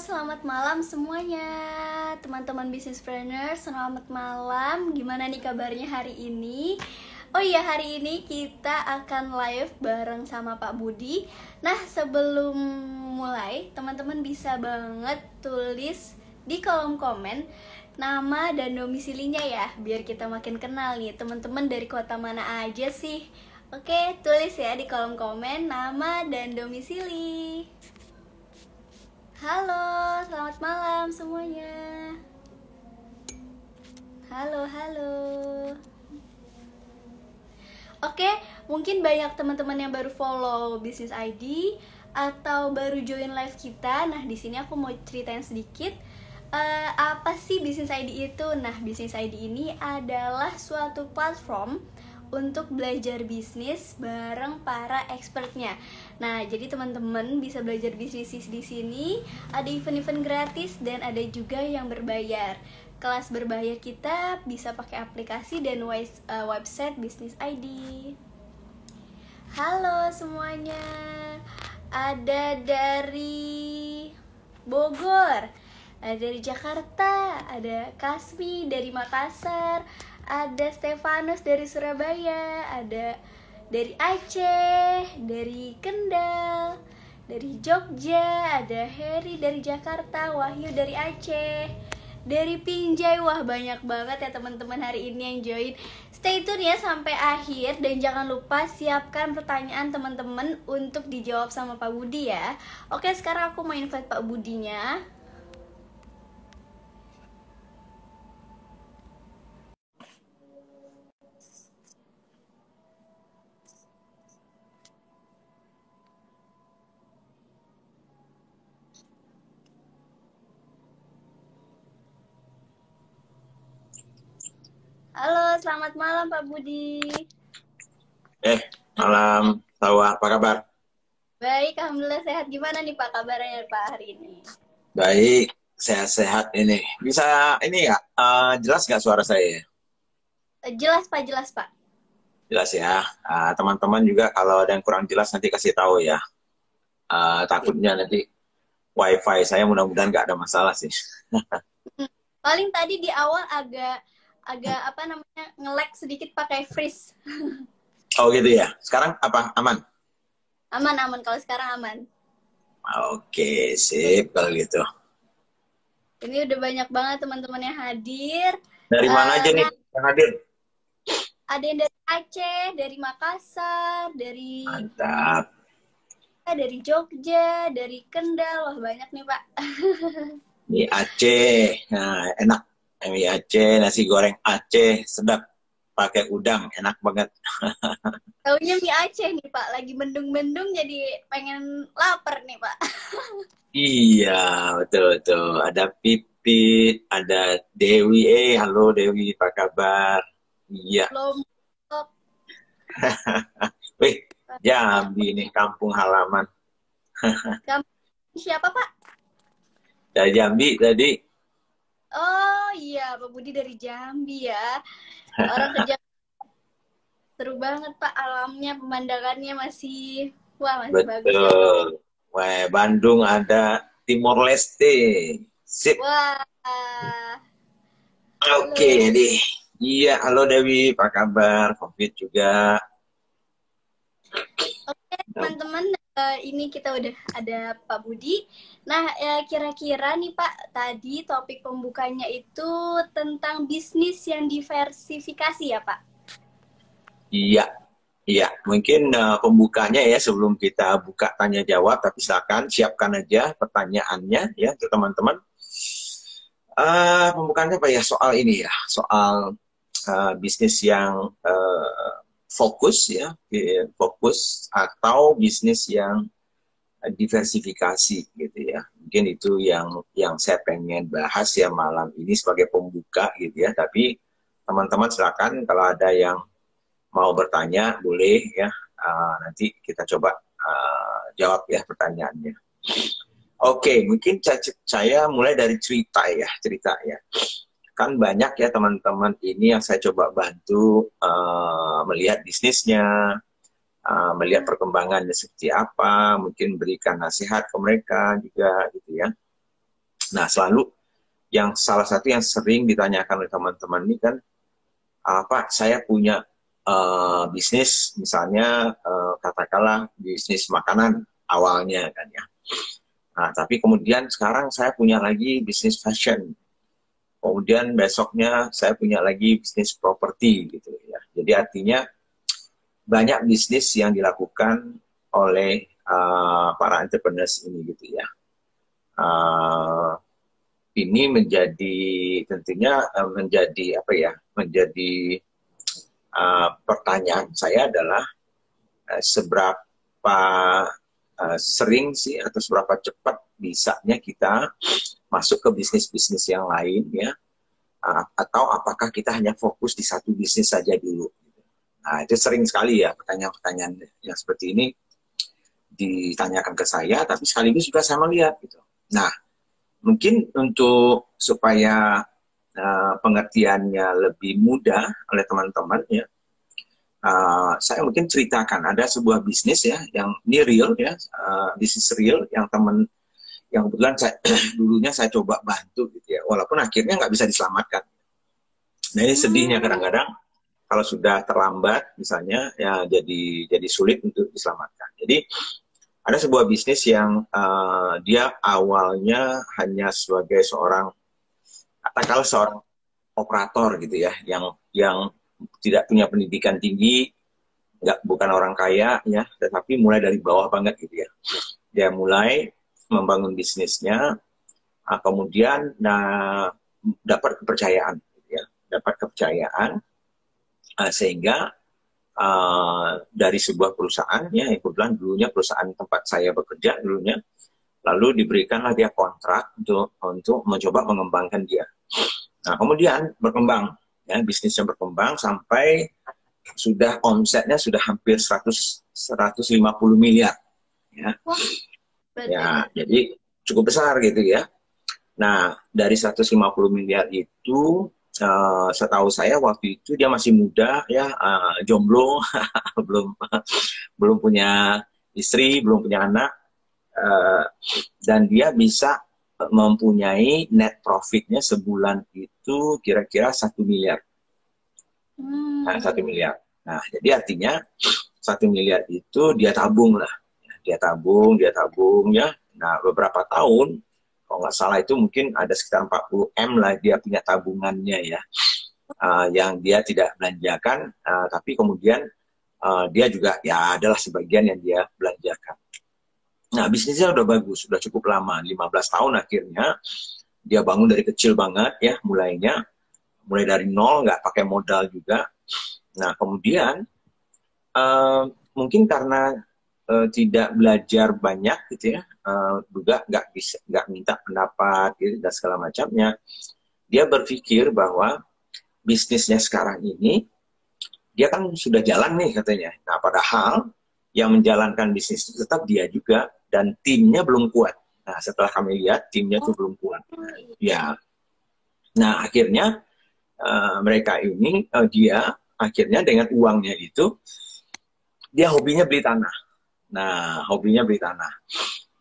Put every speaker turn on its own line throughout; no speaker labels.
Selamat malam semuanya, teman-teman businesspreneur. Selamat malam. Gimana nih kabarnya hari ini? Oh iya, hari ini kita akan live bareng sama Pak Budi. Nah, sebelum mulai, teman-teman bisa banget tulis di kolom komen nama dan domisilinya ya, biar kita makin kenal nih. Teman-teman dari kota mana aja sih? Oke, tulis ya di kolom komen nama dan domisili. Halo, selamat malam semuanya. Halo, halo. Oke, mungkin banyak teman-teman yang baru follow Business ID atau baru join live kita. Nah, di sini aku mau ceritain sedikit apa sih Business ID itu. Nah, Business ID ini adalah suatu platform untuk belajar bisnis bareng para expertnya. Nah, jadi teman-teman bisa belajar bisnis di sini. Ada event-event gratis dan ada juga yang berbayar. Kelas berbayar kita bisa pakai aplikasi dan website Business ID. Halo semuanya. Ada dari Bogor, ada dari Jakarta, ada Kasmi dari Makassar, ada Stefanus dari Surabaya, ada dari Aceh, dari Kendal, dari Jogja, ada Heri dari Jakarta, Wahyu dari Aceh, dari Pinjai. Wah, banyak banget ya teman-teman hari ini yang join. Stay tune ya sampai akhir dan jangan lupa siapkan pertanyaan teman-teman untuk dijawab sama Pak Budi ya. Oke, sekarang aku mau invite Pak Budinya. Halo, selamat malam Pak Budi.
Malam, Tawa, apa kabar?
Baik, alhamdulillah sehat. Gimana nih Pak kabarnya Pak hari ini?
Baik, sehat-sehat ini. Bisa ini nggak? Jelas nggak suara saya?
Jelas Pak, jelas Pak.
Jelas ya. Teman-teman juga kalau ada yang kurang jelas nanti kasih tahu ya. Takutnya nanti WiFi saya mudah-mudahan nggak ada masalah sih.
Paling tadi di awal agak apa namanya nge-lag sedikit pakai freeze.
Oh gitu ya. Sekarang apa? Aman?
Aman kalau sekarang aman.
Oke, sip kalau gitu.
Ini udah banyak banget teman-teman yang hadir.
Dari mana aja nih
Nah,
yang hadir?
ada yang dari Aceh, dari Makassar,
Mantap.
dari Jogja, dari Kendal. Wah, banyak nih Pak.
Mie Aceh, nah, enak. Mie Aceh, nasi goreng Aceh, sedap. Pakai udang, enak banget.
Taunya mie Aceh nih Pak. Lagi mendung-mendung jadi pengen lapar nih Pak.
Iya, betul-betul. Ada Pipit, ada Dewi. Halo Dewi, apa kabar? Iya.
Lombok.
Wih, Jambi nih, kampung halaman.
Kamu siapa Pak?
Dari Jambi tadi.
Oh iya, Pak Budi dari Jambi ya. Orang ke Jambi seru banget Pak, alamnya, pemandangannya masih masih bagus ya.
Betul. Wah, Bandung ada Timor Leste. Sip.
Wah.
Oke deh. Iya, halo Dewi, apa kabar? Covid juga.
Oke, teman-teman, ini kita udah ada Pak Budi. Nah, kira-kira nih Pak, tadi topik pembukanya itu tentang bisnis yang diversifikasi ya Pak?
Iya, iya. Mungkin pembukanya ya sebelum kita buka tanya jawab, tapi silakan siapkan aja pertanyaannya ya untuk teman-teman. Pembukaannya apa ya? Soal ini ya, soal bisnis yang fokus ya, fokus atau bisnis yang diversifikasi gitu ya. Mungkin itu yang saya pengen bahas ya malam ini sebagai pembuka gitu ya. Tapi teman-teman silakan kalau ada yang mau bertanya boleh ya, nanti kita coba jawab ya pertanyaannya. Oke, mungkin saya mulai dari cerita ya. Kan banyak ya teman-teman ini yang saya coba bantu melihat bisnisnya, melihat perkembangannya seperti apa, mungkin berikan nasihat ke mereka juga gitu ya. Nah, selalu yang salah satu yang sering ditanyakan oleh teman-teman ini kan, Pak, saya punya bisnis, misalnya katakanlah bisnis makanan awalnya kan ya. Nah, tapi kemudian sekarang saya punya lagi bisnis fashion. Kemudian besoknya saya punya lagi bisnis properti gitu ya. Jadi artinya banyak bisnis yang dilakukan oleh para entrepreneurs ini gitu ya. Uh, ini menjadi tentunya menjadi apa ya? Menjadi pertanyaan saya adalah seberapa sering sih atau seberapa cepat bisanya kita masuk ke bisnis-bisnis yang lain ya, atau apakah kita hanya fokus di satu bisnis saja dulu. Nah, itu sering sekali ya pertanyaan-pertanyaan yang seperti ini ditanyakan ke saya, tapi sekaligus juga saya melihat gitu. Nah, mungkin untuk supaya pengertiannya lebih mudah oleh teman-teman ya, saya mungkin ceritakan ada sebuah bisnis ya yang ini real ya, bisnis real yang teman yang kebetulan saya dulunya saya coba bantu gitu ya, walaupun akhirnya nggak bisa diselamatkan. Nah, ini sedihnya kadang-kadang kalau sudah terlambat misalnya ya jadi sulit untuk diselamatkan. Jadi ada sebuah bisnis yang dia awalnya hanya sebagai seorang katakanlah seorang operator gitu ya, yang tidak punya pendidikan tinggi, bukan orang kaya ya, tetapi mulai dari bawah banget gitu ya. Dia mulai membangun bisnisnya, kemudian dapat kepercayaan gitu ya, dapat kepercayaan sehingga dari sebuah perusahaan ya, kebetulan dulunya perusahaan tempat saya bekerja dulunya, lalu diberikanlah dia kontrak untuk mencoba mengembangkan dia. Nah, kemudian berkembang ya, bisnisnya berkembang sampai sudah omsetnya sudah hampir 150 miliar ya.
Wah,
Ya, jadi cukup besar gitu ya. Nah, dari 150 miliar itu setahu saya waktu itu dia masih muda ya, jomblo, belum punya istri, belum punya anak, dan dia bisa mempunyai net profitnya sebulan itu kira-kira 1 miliar. Nah, 1 miliar. Nah, jadi artinya 1 miliar itu dia tabung lah. Dia tabung ya. Nah, beberapa tahun, kalau nggak salah itu mungkin ada sekitar 40 M lah dia punya tabungannya ya. Yang dia tidak belanjakan, tapi kemudian dia juga ya adalah sebagian yang dia belanjakan. Nah, bisnisnya udah bagus, udah cukup lama, 15 tahun akhirnya. Dia bangun dari kecil banget ya, mulai dari nol, nggak pakai modal juga. Nah, kemudian mungkin karena tidak belajar banyak gitu ya, juga nggak minta pendapat gitu, dan segala macamnya. Dia berpikir bahwa bisnisnya sekarang ini, dia kan sudah jalan nih katanya. Nah, padahal yang menjalankan bisnis itu tetap dia juga, dan timnya belum kuat. Nah, setelah kami lihat, timnya itu belum kuat. Ya, nah akhirnya mereka ini, dia akhirnya dengan uangnya itu, dia hobinya beli tanah. Nah, hobinya beli tanah.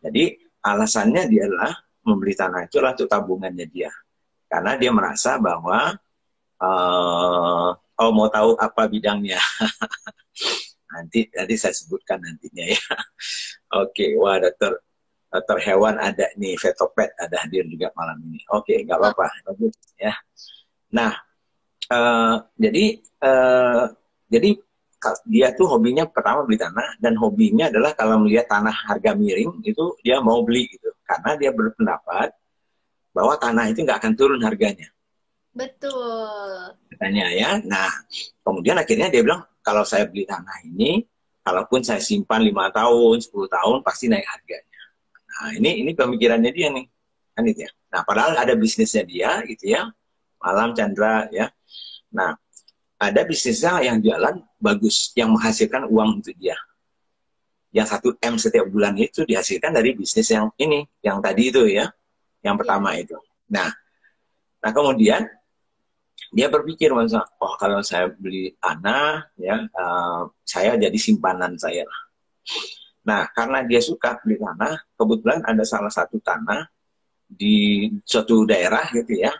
Jadi, alasannya dia adalah membeli tanah itu adalah untuk tabungannya dia. Karena dia merasa bahwa, mau tahu apa bidangnya? Nanti saya sebutkan nantinya ya. Oke, wah dokter hewan ada nih, Vetopet ada hadir juga malam ini. Oke, nggak apa-apa, bagus ya. Nah, jadi dia tuh hobinya pertama beli tanah, dan hobinya adalah kalau melihat tanah harga miring itu dia mau beli gitu, karena dia berpendapat bahwa tanah itu nggak akan turun harganya.
Betul.
Katanya ya. Nah, kemudian akhirnya dia bilang, kalau saya beli tanah ini, kalaupun saya simpan 5 tahun, 10 tahun, pasti naik harganya. Nah, ini pemikirannya dia nih. Kan gitu ya. Nah, padahal ada bisnisnya dia gitu ya. Malam Chandra ya. Nah, ada bisnisnya yang jalan bagus, yang menghasilkan uang untuk dia. Yang 1 M setiap bulan itu dihasilkan dari bisnis yang ini, yang tadi itu ya. Yang pertama itu. Nah, kemudian dia berpikir, oh kalau saya beli tanah ya, saya jadi simpanan saya lah. Nah, karena dia suka beli tanah, kebetulan ada salah satu tanah di suatu daerah gitu ya,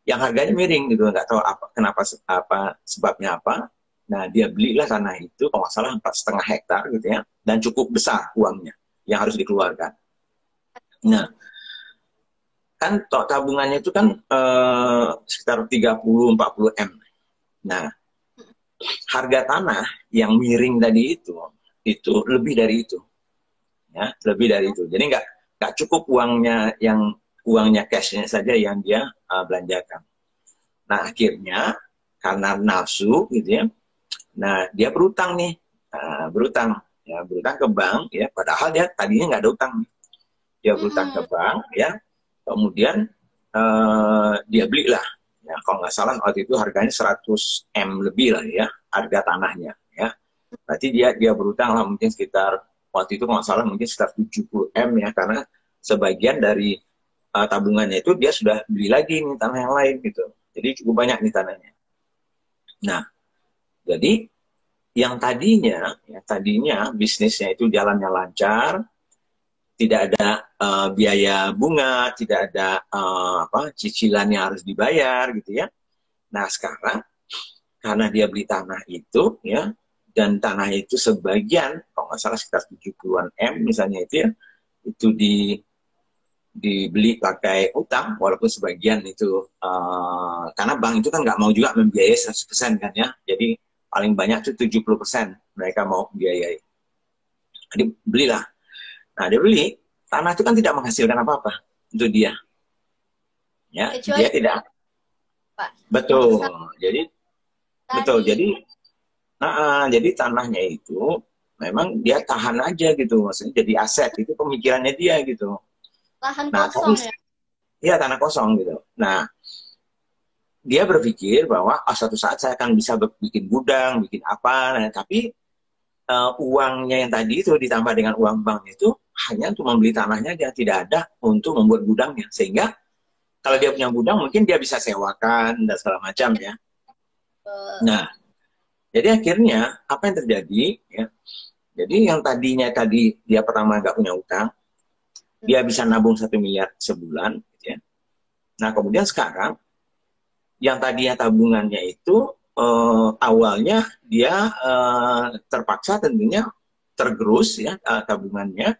yang harganya miring gitu, nggak tahu apa kenapa, apa sebabnya apa. Nah dia belilah tanah itu kalau nggak salah 4,5 hektar gitu ya, dan cukup besar uangnya yang harus dikeluarkan. Nah kan tabungannya itu kan sekitar 30-40 M. Nah harga tanah yang miring tadi itu lebih dari itu, ya lebih dari itu. Jadi nggak cukup uangnya cashnya saja yang dia belanjakan. Nah akhirnya karena nafsu gitu ya, nah dia berutang nih, berutang ke bank ya, padahal dia tadinya nggak ada utang, dia berutang ke bank ya, kemudian dia belilah, ya kalau nggak salah waktu itu harganya 100 M lebih lah ya harga tanahnya ya. Berarti dia berutang lah mungkin sekitar, waktu itu kalau nggak salah mungkin sekitar 70 M ya, karena sebagian dari tabungannya itu dia sudah beli lagi nih tanah yang lain gitu. Jadi cukup banyak nih tanahnya. Nah, jadi yang tadinya bisnisnya itu jalannya lancar, tidak ada biaya bunga, tidak ada cicilan yang harus dibayar gitu ya. Nah sekarang karena dia beli tanah itu ya, dan tanah itu sebagian kalau nggak salah sekitar 70-an M misalnya itu ya, itu dibeli pakai utang, walaupun sebagian itu karena bank itu kan nggak mau juga membiayai 100% kan ya, jadi paling banyak itu 70% mereka mau biayai. Jadi belilah. Nah dia beli, tanah itu kan tidak menghasilkan apa-apa untuk dia, ya
Kecuali
dia tidak,
Pak,
betul.
untuk
Jadi betul,
tani,
jadi tanahnya itu memang dia tahan aja gitu, maksudnya jadi aset, itu pemikirannya dia gitu.
lahan
Nah tapi
kosong ya.
ya tanah kosong gitu. Nah dia berpikir bahwa suatu saat saya akan bisa bikin gudang, bikin apa, nah, tapi uangnya yang tadi itu ditambah dengan uang bank itu hanya untuk membeli tanahnya, dia tidak ada untuk membuat gudangnya, sehingga kalau dia punya gudang mungkin dia bisa sewakan dan segala macam ya. Nah jadi akhirnya apa yang terjadi ya, jadi yang tadinya tadi dia pertama nggak punya utang, dia bisa nabung 1 miliar sebulan gitu ya. Nah kemudian sekarang yang tadinya tabungannya itu awalnya dia terpaksa tentunya tergerus ya tabungannya,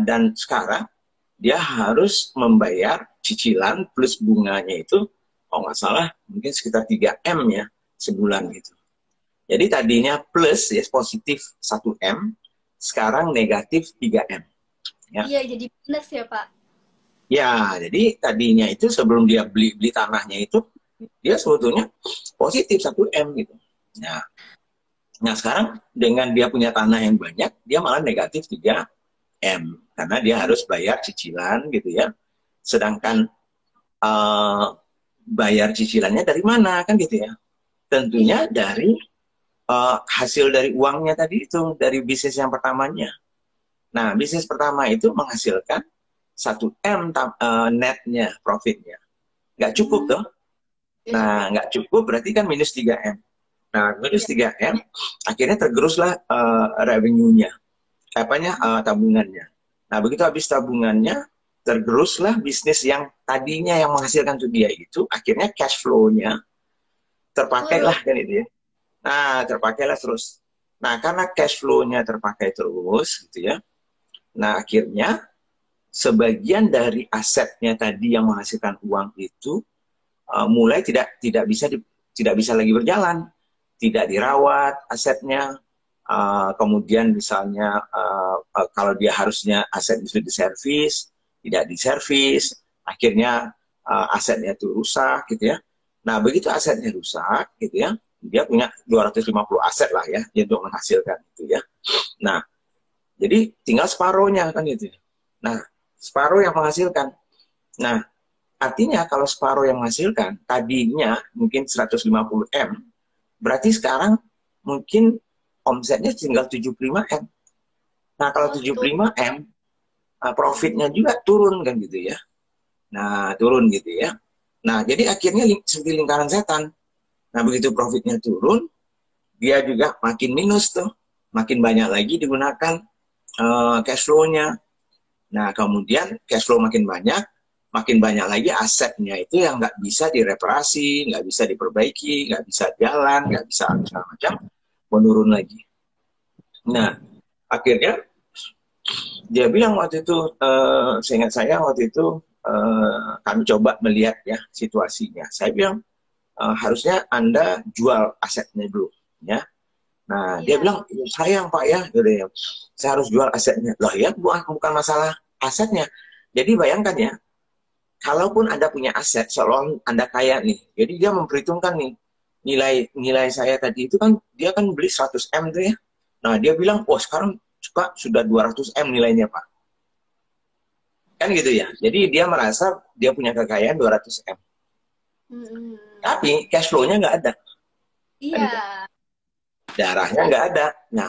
dan sekarang dia harus membayar cicilan plus bunganya itu kalau nggak salah mungkin sekitar 3 M ya sebulan gitu. Jadi tadinya plus ya positif 1 M, sekarang negatif 3 M ya.
Iya, jadi minus ya Pak.
Ya, jadi tadinya itu sebelum dia beli tanahnya itu dia sebetulnya positif 1 M gitu. Nah sekarang dengan dia punya tanah yang banyak, dia malah negatif 3 M karena dia harus bayar cicilan gitu ya. Sedangkan bayar cicilannya dari mana kan gitu ya? Tentunya
Iya,
dari hasil dari uangnya tadi itu, dari bisnis yang pertamanya. Nah bisnis pertama itu menghasilkan 1 M netnya, profitnya. Nggak cukup tuh.
ya cukup.
Nah nggak cukup berarti kan minus 3 M. Nah minus
Iya.
3 M akhirnya tergeruslah revenue-nya, tabungannya. Nah begitu habis tabungannya, tergeruslah bisnis yang tadinya yang menghasilkan untuk dia itu, akhirnya cash flow-nya
Turun.
terpakailah kan itu ya. Nah terpakailah terus. Nah karena cash flow-nya terpakai terus gitu ya. Nah akhirnya sebagian dari asetnya tadi yang menghasilkan uang itu mulai tidak bisa lagi berjalan, tidak dirawat asetnya. Kemudian misalnya kalau dia harusnya aset itu diservis, tidak diservis, akhirnya asetnya itu rusak gitu ya. Nah begitu asetnya rusak gitu ya, dia punya 250 aset lah ya untuk menghasilkan itu ya. Nah jadi tinggal separohnya kan gitu ya. Nah separuh yang menghasilkan. Nah artinya kalau separuh yang menghasilkan tadinya mungkin 150 M, berarti sekarang mungkin omsetnya tinggal 75 M. Nah, kalau
Oh,
75 M, profitnya juga turun kan gitu ya. Nah, turun gitu ya. Nah, jadi akhirnya seperti lingkaran setan. Nah, begitu profitnya turun, dia juga makin minus tuh. Makin banyak lagi digunakan cash flow-nya. Nah, kemudian cash flow makin banyak lagi asetnya itu yang nggak bisa direparasi, nggak bisa diperbaiki, nggak bisa jalan, nggak bisa segala macam, menurun lagi. Nah, akhirnya dia bilang waktu itu, seingat saya waktu itu kami coba melihat ya situasinya. Saya bilang harusnya Anda jual asetnya dulu, ya. Nah, dia
Iya.
bilang, sayang Pak ya, gitu ya. Saya harus jual asetnya. Loh ya, bukan masalah asetnya. Jadi bayangkan ya, kalaupun Anda punya aset, seolah Anda kaya nih. Jadi dia memperhitungkan nih, nilai saya tadi itu kan, dia kan beli 100 M tuh ya. Nah, dia bilang, oh sekarang sudah 200 M nilainya Pak. Kan gitu ya. Jadi dia merasa dia punya kekayaan 200 M.
Mm-mm.
Tapi cash flow-nya nggak ada. Kan
Iya,
gitu. Darahnya nggak ada. Nah,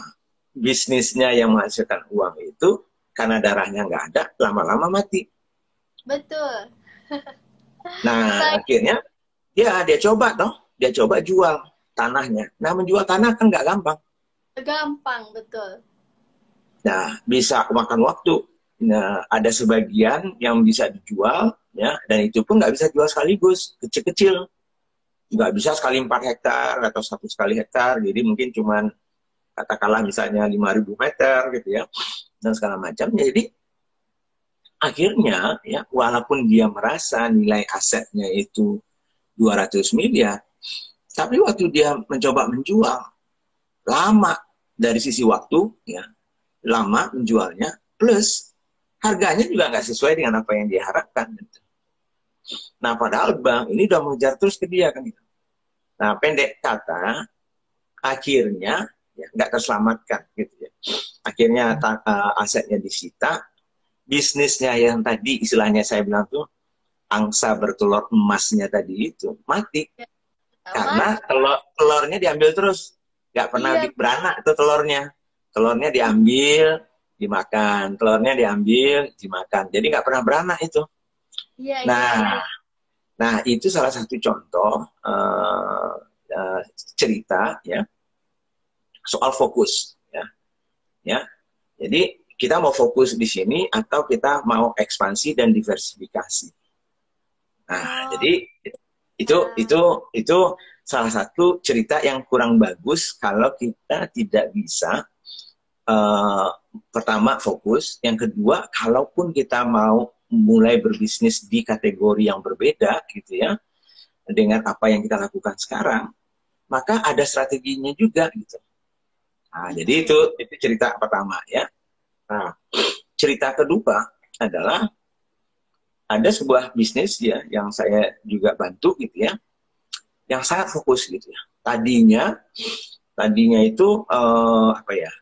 bisnisnya yang menghasilkan uang itu, karena darahnya nggak ada, lama-lama mati.
betul.
Nah,
Apalagi
akhirnya dia coba toh, dia coba jual tanahnya. Nah, menjual tanah kan nggak gampang.
gampang, betul.
Nah, bisa makan waktu. Nah, ada sebagian yang bisa dijual, ya, dan itu pun nggak bisa jual sekaligus, kecil-kecil. Nggak bisa sekali 4 hektar atau satu sekali hektar, jadi mungkin cuman katakanlah misalnya 5.000 meter gitu ya, dan segala macam. Jadi akhirnya ya, walaupun dia merasa nilai asetnya itu 200 miliar, tapi waktu dia mencoba menjual, lama dari sisi waktu, ya, lama menjualnya, plus harganya juga nggak sesuai dengan apa yang dia harapkan. Nah, padahal bank ini udah mengejar terus ke dia kan. Nah, pendek kata, akhirnya ya, nggak terselamatkan gitu ya. Akhirnya asetnya disita, bisnisnya yang tadi istilahnya saya bilang tuh angsa bertelur emasnya tadi itu mati
Sama.
karena telurnya diambil terus, nggak pernah
Iya,
beranak itu telurnya diambil dimakan, telurnya diambil dimakan, jadi nggak pernah beranak itu.
iya, iya, iya.
Nah itu salah satu contoh uh, cerita ya soal fokus ya, ya. Jadi kita mau fokus di sini atau kita mau ekspansi dan diversifikasi. Nah,
Oh,
jadi
nah.
itu salah satu cerita yang kurang bagus kalau kita tidak bisa uh, pertama fokus, yang kedua kalaupun kita mau mulai berbisnis di kategori yang berbeda gitu ya dengan apa yang kita lakukan sekarang, maka ada strateginya juga gitu. Nah, jadi
Mm-mm.
itu cerita pertama ya. Nah, cerita kedua adalah ada sebuah bisnis ya yang saya juga bantu gitu ya, yang sangat fokus gitu ya. Tadinya itu apa ya?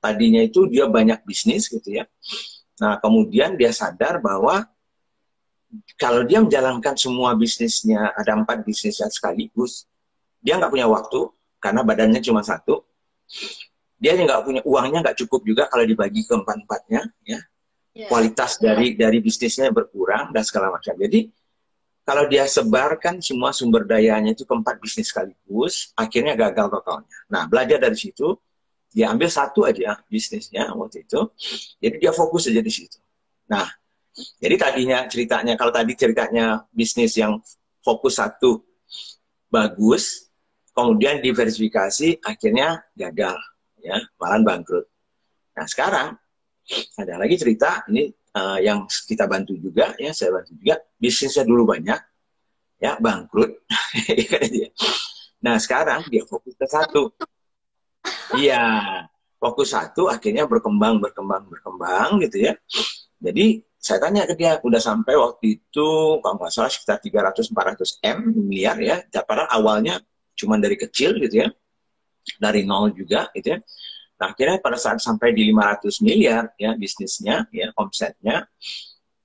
Tadinya itu dia banyak bisnis gitu ya. Nah, kemudian dia sadar bahwa kalau dia menjalankan semua bisnisnya, ada 4 bisnisnya sekaligus, dia nggak punya waktu karena badannya cuma satu. Dia nggak punya uangnya, nggak cukup juga kalau dibagi ke 4-4-nya ya.
Ya.
Kualitas dari bisnisnya berkurang dan segala macam. Jadi kalau dia sebarkan semua sumber dayanya itu ke 4 bisnis sekaligus, akhirnya gagal totalnya. Nah, belajar dari situ, dia ambil satu aja bisnisnya waktu itu, jadi dia fokus aja di situ. Nah, jadi kalau tadi ceritanya bisnis yang fokus satu bagus, kemudian diversifikasi, akhirnya gagal, ya, malah bangkrut. Nah, sekarang ada lagi cerita ini yang kita bantu juga, ya, saya bantu juga, bisnisnya dulu banyak, ya, bangkrut. Nah, sekarang dia fokus ke satu. Iya, fokus satu, akhirnya berkembang gitu ya. Jadi saya tanya ke dia, udah sampai waktu itu kalau nggak salah sekitar 300-400 miliar ya, padahal awalnya cuma dari kecil gitu ya, dari nol juga gitu ya. Nah, akhirnya pada saat sampai di 500 miliar ya bisnisnya, ya omsetnya.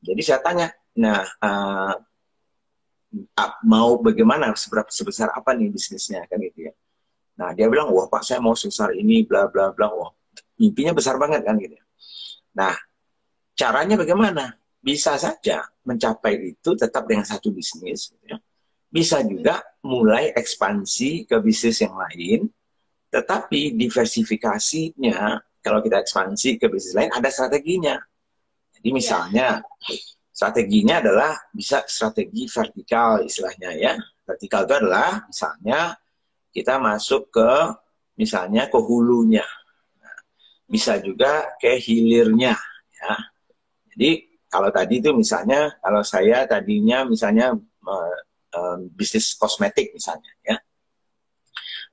Jadi saya tanya, nah mau bagaimana, sebesar apa nih bisnisnya kan gitu ya. Nah, dia bilang, wah Pak, saya mau sebesar ini, bla bla bla. Wah, mimpinya besar banget kan gitu. Nah, caranya bagaimana? Bisa saja mencapai itu tetap dengan satu bisnis. Gitu ya. Bisa juga mulai ekspansi ke bisnis yang lain, tetapi diversifikasinya, kalau kita ekspansi ke bisnis lain, ada strateginya. Jadi
Iya.
misalnya strateginya adalah bisa strategi vertikal istilahnya ya. Vertikal itu adalah misalnya kita masuk ke misalnya ke hulunya, bisa
Hmm.
juga ke hilirnya ya. Jadi kalau tadi itu misalnya kalau saya tadinya misalnya bisnis kosmetik misalnya ya,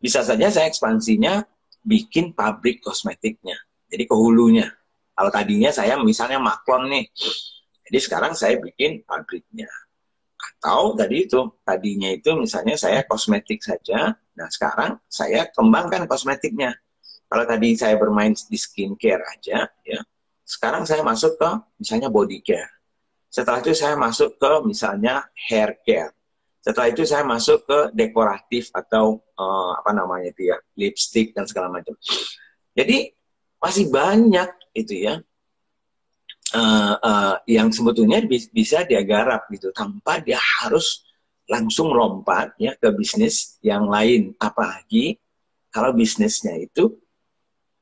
bisa saja saya ekspansinya bikin pabrik kosmetiknya. Jadi ke hulunya. Kalau tadinya saya misalnya maklon nih, jadi sekarang saya bikin pabriknya. Atau tadi itu, tadinya itu misalnya saya kosmetik saja, nah sekarang saya kembangkan kosmetiknya. Kalau tadi saya bermain di skincare aja, ya, sekarang saya masuk ke misalnya body care. Setelah itu saya masuk ke misalnya hair care. Setelah itu saya masuk ke dekoratif atau apa namanya itu ya, lipstick dan segala macam. Jadi masih banyak itu ya yang sebetulnya bisa dia garap gitu tanpa dia harus langsung lompat ya ke bisnis yang lain, apalagi kalau bisnisnya itu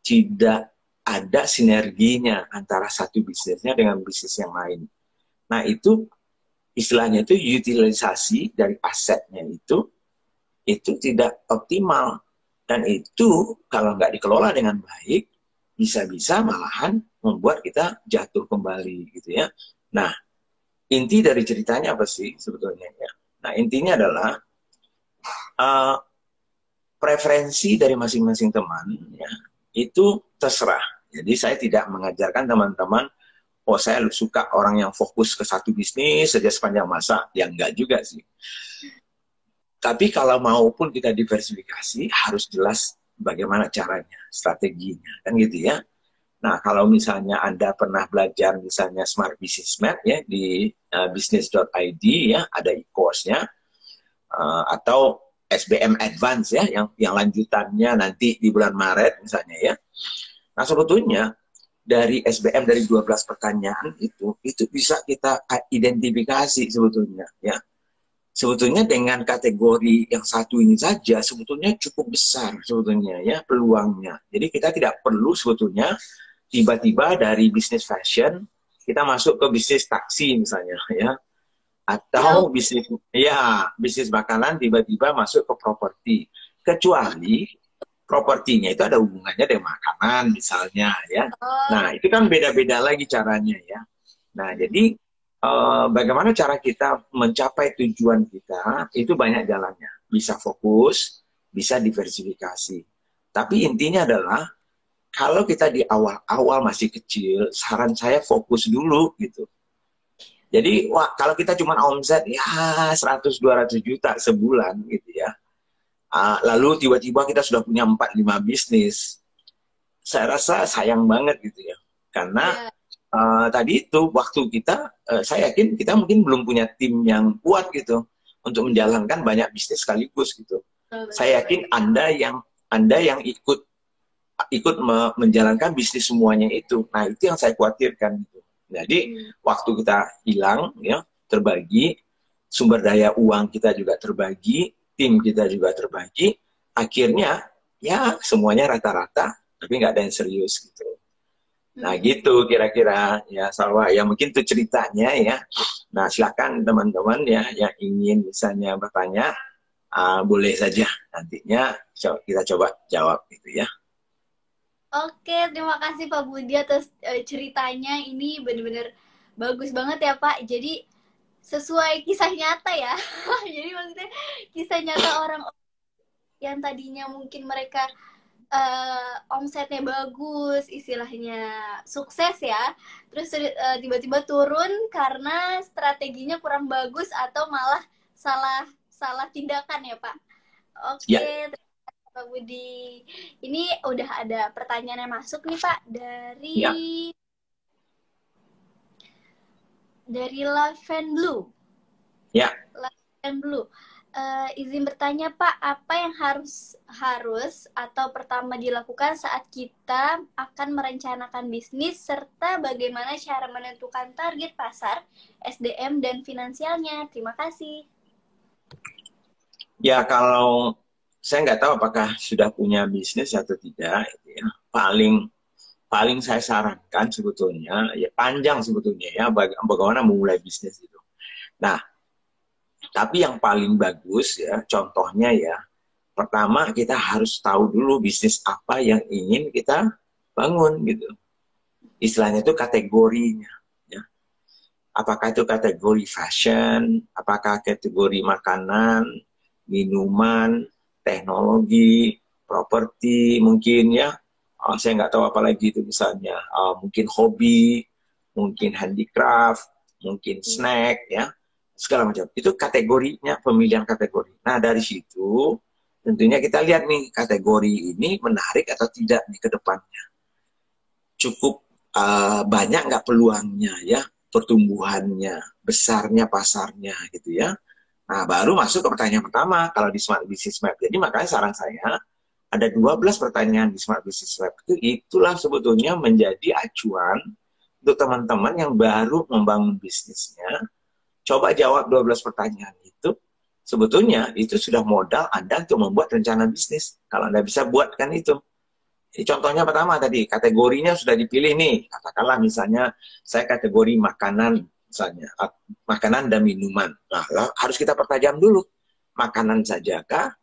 tidak ada sinerginya antara satu bisnisnya dengan bisnis yang lain. Nah itu istilahnya itu utilisasi dari asetnya itu tidak optimal, dan itu kalau nggak dikelola dengan baik bisa-bisa malahan membuat kita jatuh kembali gitu ya. Nah, inti dari ceritanya apa sih sebetulnya ya? Nah, intinya adalah uh, preferensi dari masing-masing teman ya itu terserah. Jadi saya tidak mengajarkan teman-teman, oh saya suka orang yang fokus ke satu bisnis saja sepanjang masa. Ya enggak juga sih. Tapi kalau maupun kita diversifikasi harus jelas bagaimana caranya, strateginya, kan gitu ya. Nah, kalau misalnya Anda pernah belajar misalnya Smart Business Map ya di business.id ya, ada e-course-nya atau SBM Advance ya yang lanjutannya nanti di bulan Maret misalnya ya. Nah, sebetulnya dari SBM dari 12 pertanyaan itu bisa kita identifikasi sebetulnya ya. Sebetulnya dengan kategori yang satu ini saja sebetulnya cukup besar sebetulnya ya peluangnya. Jadi kita tidak perlu sebetulnya tiba-tiba dari bisnis fashion kita masuk ke bisnis taksi misalnya ya,
Ya,
atau bisnis makanan tiba-tiba masuk ke properti, kecuali propertinya itu ada hubungannya dengan makanan misalnya ya.
oh,
Nah itu kan beda-beda lagi caranya ya. Nah jadi bagaimana cara kita mencapai tujuan kita itu banyak jalannya, bisa fokus, bisa diversifikasi, tapi intinya adalah kalau kita di awal-awal masih kecil, saran saya fokus dulu gitu. Jadi, wah, kalau kita cuma omset ya 100-200 juta sebulan gitu ya. Lalu tiba-tiba kita sudah punya 4-5 bisnis. Saya rasa sayang banget gitu ya. Karena
ya,
tadi itu waktu kita, saya yakin kita mungkin belum punya tim yang kuat gitu untuk menjalankan banyak bisnis sekaligus gitu.
betul, betul,
Saya yakin
betul.
Anda yang ikut ikut menjalankan bisnis semuanya itu. Nah, itu yang saya khawatirkan. Gitu. Jadi,
Hmm.
waktu kita hilang, ya, terbagi, sumber daya uang kita juga terbagi, tim kita juga terbagi, akhirnya, ya, semuanya rata-rata, tapi nggak ada yang serius, gitu. Nah,
Hmm.
gitu kira-kira, ya, Salwa. Ya, mungkin itu ceritanya, ya. Nah, silakan teman-teman, ya, yang ingin misalnya bertanya, boleh saja nantinya kita coba jawab, gitu ya.
Oke, terima kasih Pak Budi atas ceritanya. Ini benar-benar bagus banget ya Pak. Jadi sesuai kisah nyata ya. Jadi maksudnya kisah nyata orang yang tadinya mungkin mereka omsetnya bagus, istilahnya sukses ya. Terus tiba-tiba turun karena strateginya kurang bagus atau malah salah salah tindakan ya Pak.
Ya,
Oke, Pak Budi. Ini udah ada pertanyaan yang masuk nih Pak
ya,
dari Love and Blue.
ya.
Love and Blue. Izin bertanya Pak, apa yang harus atau pertama dilakukan saat kita akan merencanakan bisnis serta bagaimana cara menentukan target pasar, SDM dan finansialnya? Terima kasih.
Ya, kalau saya nggak tahu apakah sudah punya bisnis atau tidak, gitu ya. Paling paling saya sarankan sebetulnya, ya panjang sebetulnya ya, bagaimana memulai bisnis itu. Nah, tapi yang paling bagus ya, contohnya ya, pertama kita harus tahu dulu bisnis apa yang ingin kita bangun gitu. Istilahnya itu kategorinya. Ya. Apakah itu kategori fashion, apakah kategori makanan, minuman, teknologi, properti, mungkin ya. Saya nggak tahu apa lagi itu misalnya. Mungkin hobi, mungkin handicraft, mungkin snack, ya. Segala macam. Itu kategorinya, pemilihan kategori. Nah, dari situ tentunya kita lihat nih, kategori ini menarik atau tidak nih ke depannya. Cukup banyak nggak peluangnya ya, pertumbuhannya, besarnya pasarnya gitu ya. Nah, baru masuk ke pertanyaan pertama kalau di Smart Business Map. Jadi makanya saran saya, ada 12 pertanyaan di Smart Business Map. Itulah sebetulnya menjadi acuan untuk teman-teman yang baru membangun bisnisnya. Coba jawab 12 pertanyaan itu. Sebetulnya itu sudah modal Anda untuk membuat rencana bisnis. Kalau Anda bisa buatkan itu. Jadi contohnya pertama tadi, kategorinya sudah dipilih nih. Katakanlah misalnya saya kategori makanan, misalnya makanan dan minuman. Nah, harus kita pertajam dulu. Makanan sajakah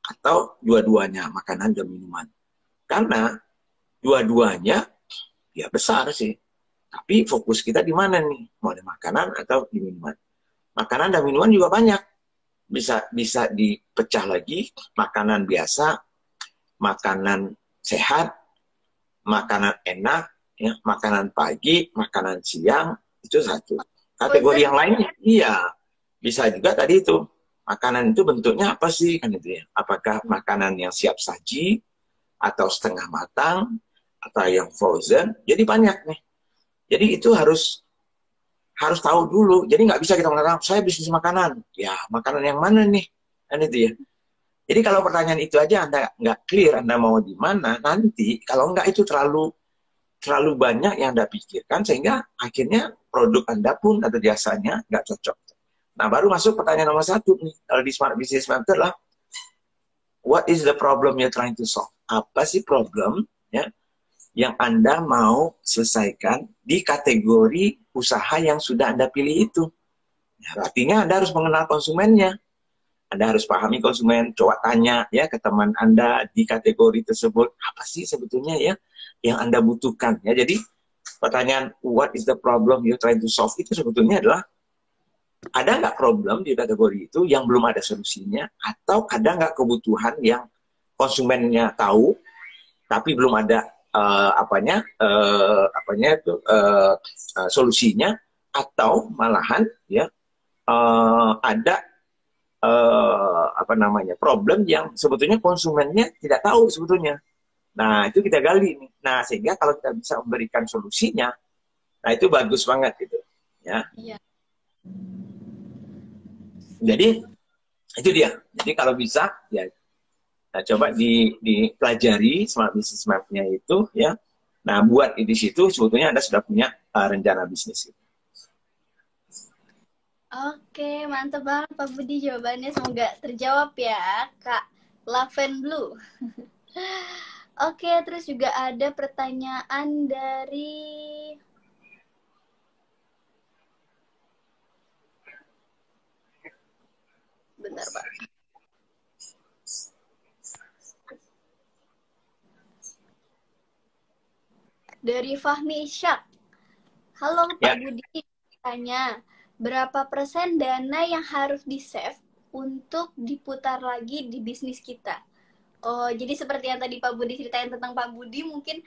atau dua-duanya, makanan dan minuman. Karena dua-duanya ya besar sih. Tapi fokus kita di mana nih? Mau di makanan atau di minuman? Makanan dan minuman juga banyak. Bisa dipecah lagi, makanan biasa, makanan sehat, makanan enak, ya, makanan pagi, makanan siang, itu satu. Kategori yang lainnya, iya. Bisa juga tadi itu, makanan itu bentuknya apa sih? Kan itu ya. Apakah makanan yang siap saji, atau setengah matang, atau yang frozen? Jadi banyak nih. Jadi itu harus tahu dulu. Jadi nggak bisa kita mengatakan, saya bisnis makanan. Ya, makanan yang mana nih? Kan itu ya. Jadi kalau pertanyaan itu aja Anda nggak clear, Anda mau di mana, nanti kalau nggak itu terlalu banyak yang Anda pikirkan, sehingga akhirnya produk Anda pun atau jasanya nggak cocok. Nah, baru masuk pertanyaan nomor 1 nih, kalau di Smart Business Map adalah, what is the problem you're trying to solve? Apa sih problem ya, yang Anda mau selesaikan di kategori usaha yang sudah Anda pilih itu? Ya, artinya Anda harus mengenal konsumennya. Anda harus pahami konsumen, coba tanya ya ke teman Anda di kategori tersebut, apa sih sebetulnya ya yang Anda butuhkan. Ya, jadi pertanyaan what is the problem you're trying to solve itu sebetulnya adalah, ada nggak problem di kategori itu yang belum ada solusinya, atau ada nggak kebutuhan yang konsumennya tahu tapi belum ada solusinya, atau malahan ya ada problem yang sebetulnya konsumennya tidak tahu sebetulnya. Nah, itu kita gali nih. Nah, sehingga kalau kita bisa memberikan solusinya, nah itu bagus banget gitu ya.
Iya.
Jadi itu dia. Jadi kalau bisa ya, nah, coba dipelajari Smart Business Map-nya itu ya. Nah, buat di situ sebetulnya Anda sudah punya rencana bisnis.
Oke, mantap banget Pak Budi jawabannya. Semoga terjawab ya, Kak Laven Blue. Oke, terus juga ada pertanyaan dari bentar, Pak. Dari Fahmi Ishak. Halo Pak Budi, tanya, berapa persen dana yang harus di-save untuk diputar lagi di bisnis kita? Oh, jadi seperti yang tadi Pak Budi ceritain tentang Pak Budi, mungkin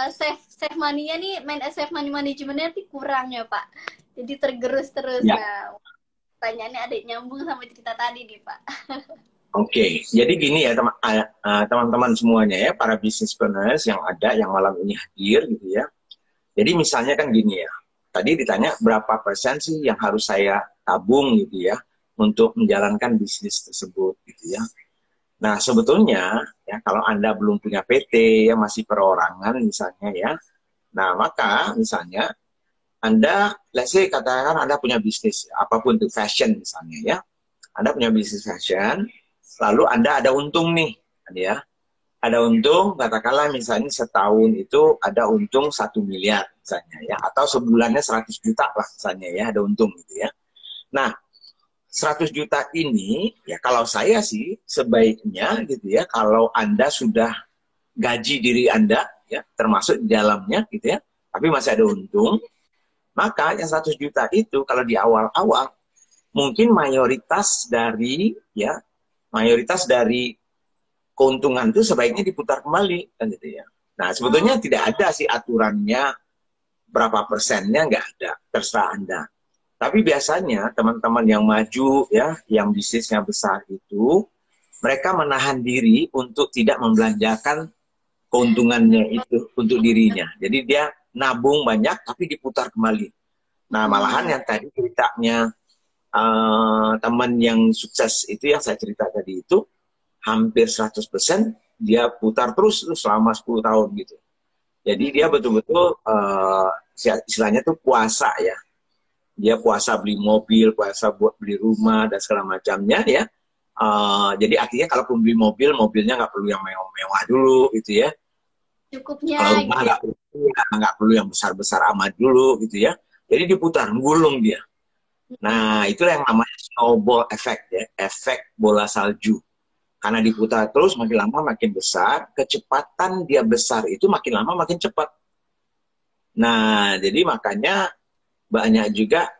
save money-nya nih, save money manajemennya nih kurang ya Pak. Jadi tergerus terus. Ya. Nah, pertanyaannya ada nyambung sama cerita tadi nih Pak.
Oke, jadi gini ya teman-teman semuanya ya, para businesspreneurs yang ada, yang malam ini hadir gitu ya. Jadi misalnya kan gini ya, tadi ditanya berapa persen sih yang harus saya tabung gitu ya, untuk menjalankan bisnis tersebut gitu ya. Nah sebetulnya ya, kalau Anda belum punya PT ya, masih perorangan misalnya ya, nah maka misalnya Anda, let's say katakan Anda punya bisnis, apapun itu, fashion misalnya ya, Anda punya bisnis fashion, lalu Anda ada untung nih, ya, ada untung, katakanlah misalnya setahun itu ada untung 1 miliar misalnya ya, atau sebulannya 100 juta lah misalnya ya, ada untung gitu ya. Nah, 100 juta ini ya kalau saya sih sebaiknya gitu ya, kalau Anda sudah gaji diri Anda ya, termasuk di dalamnya gitu ya, tapi masih ada untung, maka yang 100 juta itu kalau di awal-awal mungkin mayoritas dari keuntungan itu sebaiknya diputar kembali kan gitu ya. Nah, sebetulnya tidak ada sih aturannya berapa persennya, nggak ada, terserah Anda. Tapi biasanya teman-teman yang maju ya, yang bisnisnya besar itu, mereka menahan diri untuk tidak membelanjakan keuntungannya itu untuk dirinya. Jadi dia nabung banyak tapi diputar kembali. Nah, malahan yang tadi ceritanya teman yang sukses itu yang saya cerita tadi itu, hampir 100% dia putar terus selama 10 tahun gitu. Jadi dia betul-betul istilahnya tuh puasa ya. Dia puasa beli mobil, puasa buat beli rumah dan segala macamnya ya. Jadi artinya kalaupun beli mobil, mobilnya nggak perlu yang mewah-mewah dulu gitu ya.
Cukupnya
Kalau rumah
gitu ya.
nggak perlu yang besar-besar amat dulu gitu ya. Jadi diputar, gulung dia. Nah, itulah yang namanya snowball effect ya, efek bola salju. Karena diputar terus, makin lama makin besar, kecepatan dia besar itu makin lama makin cepat. Nah, jadi makanya banyak juga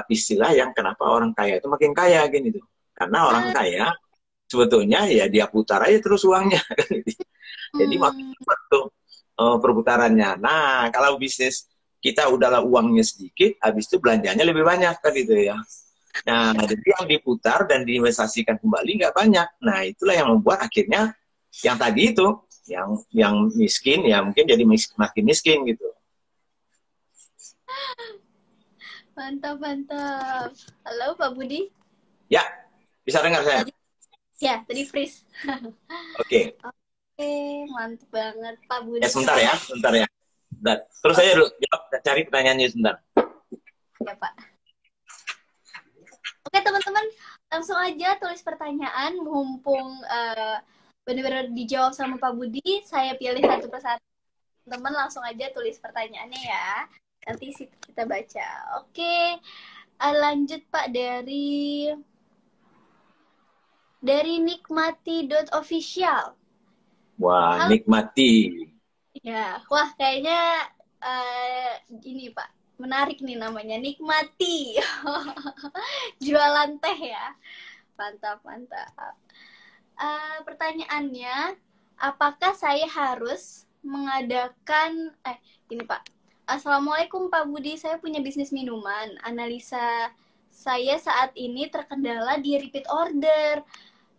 istilah yang kenapa orang kaya itu makin kaya gini tuh. Karena orang kaya sebetulnya ya dia putar aja terus uangnya. Jadi makin cepat tuh perputarannya. Nah, kalau bisnis kita udahlah uangnya sedikit, habis itu belanjanya lebih banyak kan gitu ya. Nah, jadi yang diputar dan diinvestasikan kembali nggak banyak. Nah, itulah yang membuat akhirnya yang tadi itu, yang miskin ya mungkin jadi makin miskin gitu.
Mantap, mantap. Halo Pak Budi.
Ya, bisa dengar saya?
Ya, tadi freeze.
Oke.
Oke, mantap banget Pak Budi.
Ya, sebentar ya. Terus saya dulu cari pertanyaannya sebentar.
Ya, Pak. Oke teman-teman, langsung aja tulis pertanyaan, mumpung benar-benar dijawab sama Pak Budi, saya pilih satu persatu. Teman-teman langsung aja tulis pertanyaannya ya, nanti kita baca. Oke, lanjut Pak dari nikmati.official.
Wah, halo. Nikmati.
Ya, wah kayaknya ini Pak. Menarik nih namanya, Nikmati. Jualan teh ya. Mantap, mantap. Pertanyaannya, apakah saya harus mengadakan ini Pak. Assalamualaikum Pak Budi, saya punya bisnis minuman. Analisa saya saat ini terkendala di repeat order.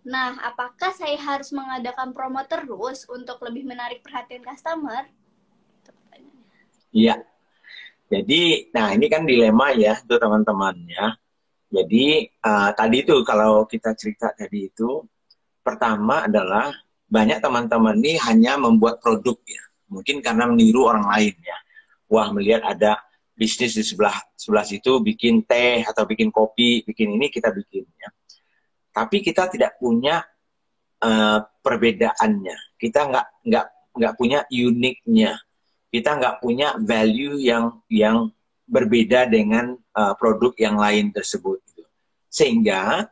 Nah, apakah saya harus mengadakan promo terus untuk lebih menarik perhatian customer?
Iya. Jadi, nah ini kan dilema ya tuh teman-temannya. Jadi tadi itu kalau kita cerita tadi itu, pertama adalah banyak teman-teman ini hanya membuat produk ya. Mungkin karena meniru orang lain ya. Wah, melihat ada bisnis di sebelah situ bikin teh atau bikin kopi, bikin ini kita bikin ya. Tapi kita tidak punya perbedaannya. Kita nggak punya uniknya. Kita nggak punya value yang berbeda dengan produk yang lain tersebut. Gitu. Sehingga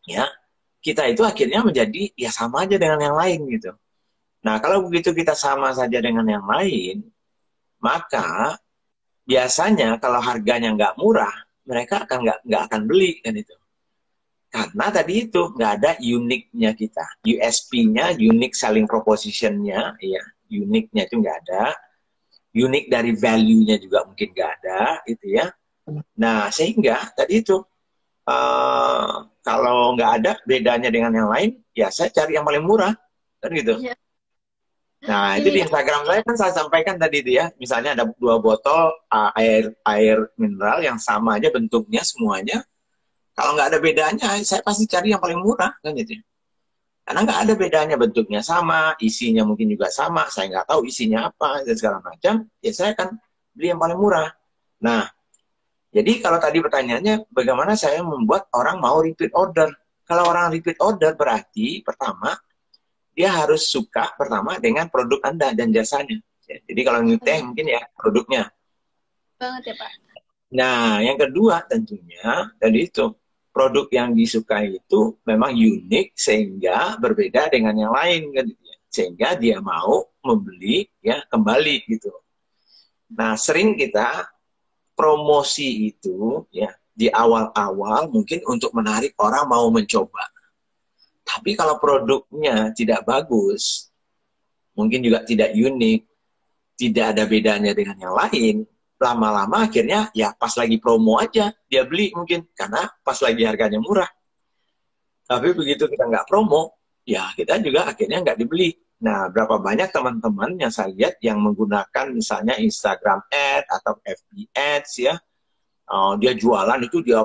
ya kita itu akhirnya menjadi ya sama aja dengan yang lain gitu. Nah kalau begitu kita sama saja dengan yang lain, maka biasanya kalau harganya nggak murah, mereka nggak akan beli kan itu. Karena tadi itu nggak ada uniknya kita, USP-nya, unique selling proposition-nya, ya uniknya itu nggak ada. Unik dari value-nya juga mungkin nggak ada, gitu ya. Nah, sehingga tadi itu, kalau nggak ada bedanya dengan yang lain, ya saya cari yang paling murah, kan gitu. Ya. Nah, itu di Instagram saya kan saya sampaikan tadi itu ya, misalnya ada 2 botol air mineral yang sama aja bentuknya semuanya, kalau nggak ada bedanya, saya pasti cari yang paling murah, kan gitu. Karena nggak ada bedanya, bentuknya sama, isinya mungkin juga sama, saya nggak tahu isinya apa, dan segala macam, ya saya akan beli yang paling murah. Nah, jadi kalau tadi pertanyaannya, bagaimana saya membuat orang mau repeat order? Kalau orang repeat order berarti, pertama, dia harus suka pertama dengan produk Anda dan jasanya. Ya, jadi kalau ini teh mungkin ya produknya.
Banget ya Pak.
Nah, yang kedua tentunya tadi itu produk yang disukai itu memang unik sehingga berbeda dengan yang lain kan gitu ya. Sehingga dia mau membeli ya kembali gitu. Nah, sering kita promosi itu ya di awal-awal mungkin untuk menarik orang mau mencoba. Tapi kalau produknya tidak bagus, mungkin juga tidak unik, tidak ada bedanya dengan yang lain, lama-lama akhirnya ya pas lagi promo aja dia beli mungkin karena pas lagi harganya murah. Tapi begitu kita nggak promo, ya kita juga akhirnya nggak dibeli. Nah, berapa banyak teman-teman yang saya lihat yang menggunakan misalnya Instagram Ad atau FB Ads ya, dia jualan itu dia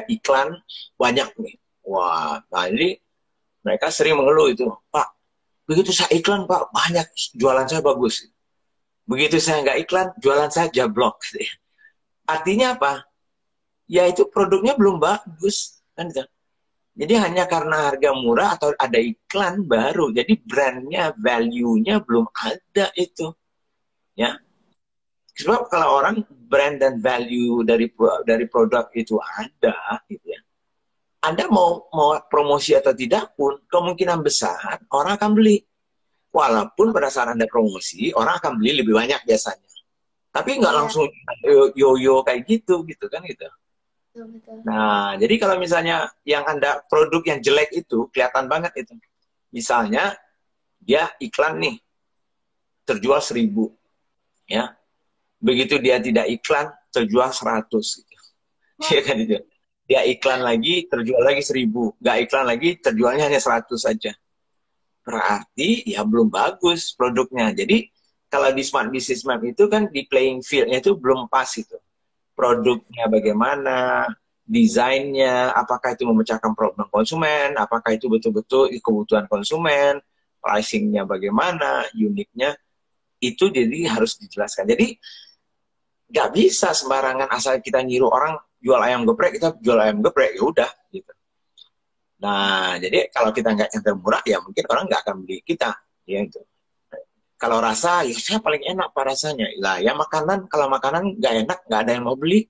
iklan banyak nih. Wah, nah ini mereka sering mengeluh itu, Pak, begitu saya iklan Pak banyak jualan saya bagus. Begitu saya nggak iklan, jualan saya jablok. Artinya apa? Ya itu produknya belum bagus kan gitu. Jadi hanya karena harga murah atau ada iklan baru, jadi brandnya, value-nya belum ada itu, ya. Sebab kalau orang brand dan value dari produk itu ada, gitu ya. Anda mau promosi atau tidak pun, kemungkinan besar orang akan beli. Walaupun pada saat Anda promosi, orang akan beli lebih banyak biasanya. Tapi nggak langsung yo-yo kayak gitu kan gitu.
Betul.
Nah, jadi kalau misalnya yang Anda produk yang jelek itu kelihatan banget itu. Misalnya dia iklan nih terjual 1.000 ya. Begitu dia tidak iklan terjual 100 gitu. Iya kan itu. Dia iklan lagi terjual lagi 1.000, nggak iklan lagi terjualnya hanya 100 saja. Berarti ya belum bagus produknya. Jadi kalau di Smart Business Map itu kan di playing field-nya itu belum pas itu. Produknya bagaimana, desainnya, apakah itu memecahkan problem konsumen, apakah itu betul-betul kebutuhan konsumen, pricingnya bagaimana, uniknya, itu jadi harus dijelaskan. Jadi nggak bisa sembarangan asal kita niru orang jual ayam geprek, kita jual ayam geprek, ya udah gitu. Nah, jadi kalau kita nggak yang termurah, ya mungkin orang nggak akan beli kita, ya itu. Kalau rasa, ya saya paling enak pak rasanya. Lah, ya makanan, kalau makanan nggak enak, nggak ada yang mau beli.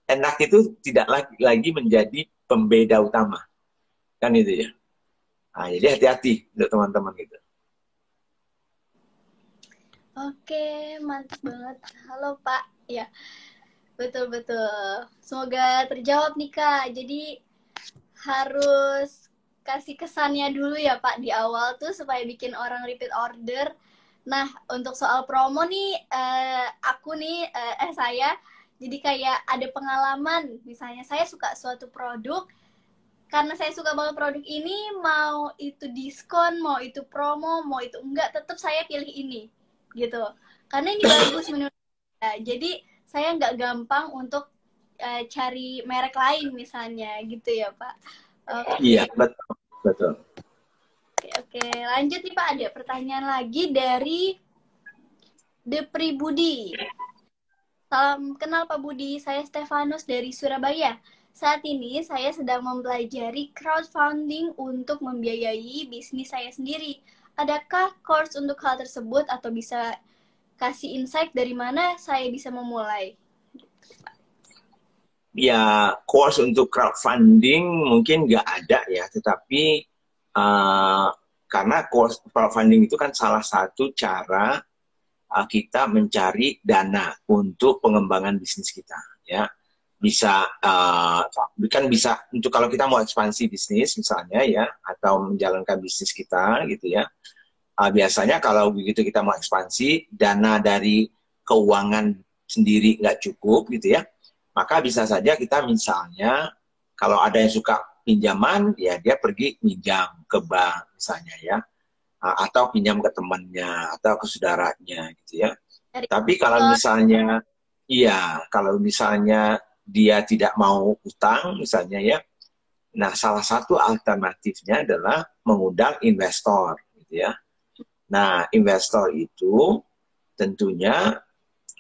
Enak itu tidak lagi menjadi pembeda utama. Kan itu ya. Nah, jadi hati-hati untuk teman-teman gitu.
Oke, mantap banget. Halo Pak. Ya, betul-betul. Semoga terjawab nih Kak. Jadi harus kasih kesannya dulu ya Pak di awal tuh supaya bikin orang repeat order. Nah, untuk soal promo nih, saya jadi kayak ada pengalaman. Misalnya saya suka suatu produk, karena saya suka banget produk ini, mau itu diskon, mau itu promo, mau itu enggak, tetap saya pilih ini, gitu. Karena ini bagus menurut saya. Jadi saya nggak gampang untuk cari merek lain misalnya, gitu ya Pak.
Iya, betul.
Oke, lanjut nih Pak, ada pertanyaan lagi dari Depri Budi. Salam kenal Pak Budi, saya Stefanus dari Surabaya. Saat ini saya sedang mempelajari crowdfunding untuk membiayai bisnis saya sendiri. Adakah course untuk hal tersebut atau bisa kasih insight dari mana saya bisa memulai?
Ya, course untuk crowdfunding mungkin nggak ada ya, tetapi karena course crowdfunding itu kan salah satu cara kita mencari dana untuk pengembangan bisnis kita, ya. Bisa kan bisa untuk kalau kita mau ekspansi bisnis misalnya ya, atau menjalankan bisnis kita gitu ya. Biasanya kalau begitu kita mau ekspansi, dana dari keuangan sendiri nggak cukup gitu ya, maka bisa saja kita misalnya kalau ada yang suka pinjaman, ya dia pergi pinjam ke bank misalnya ya, atau pinjam ke temannya atau ke saudaranya gitu ya. Tapi kalau misalnya, iya, kalau misalnya dia tidak mau utang misalnya ya, nah salah satu alternatifnya adalah mengundang investor gitu ya. Nah investor itu tentunya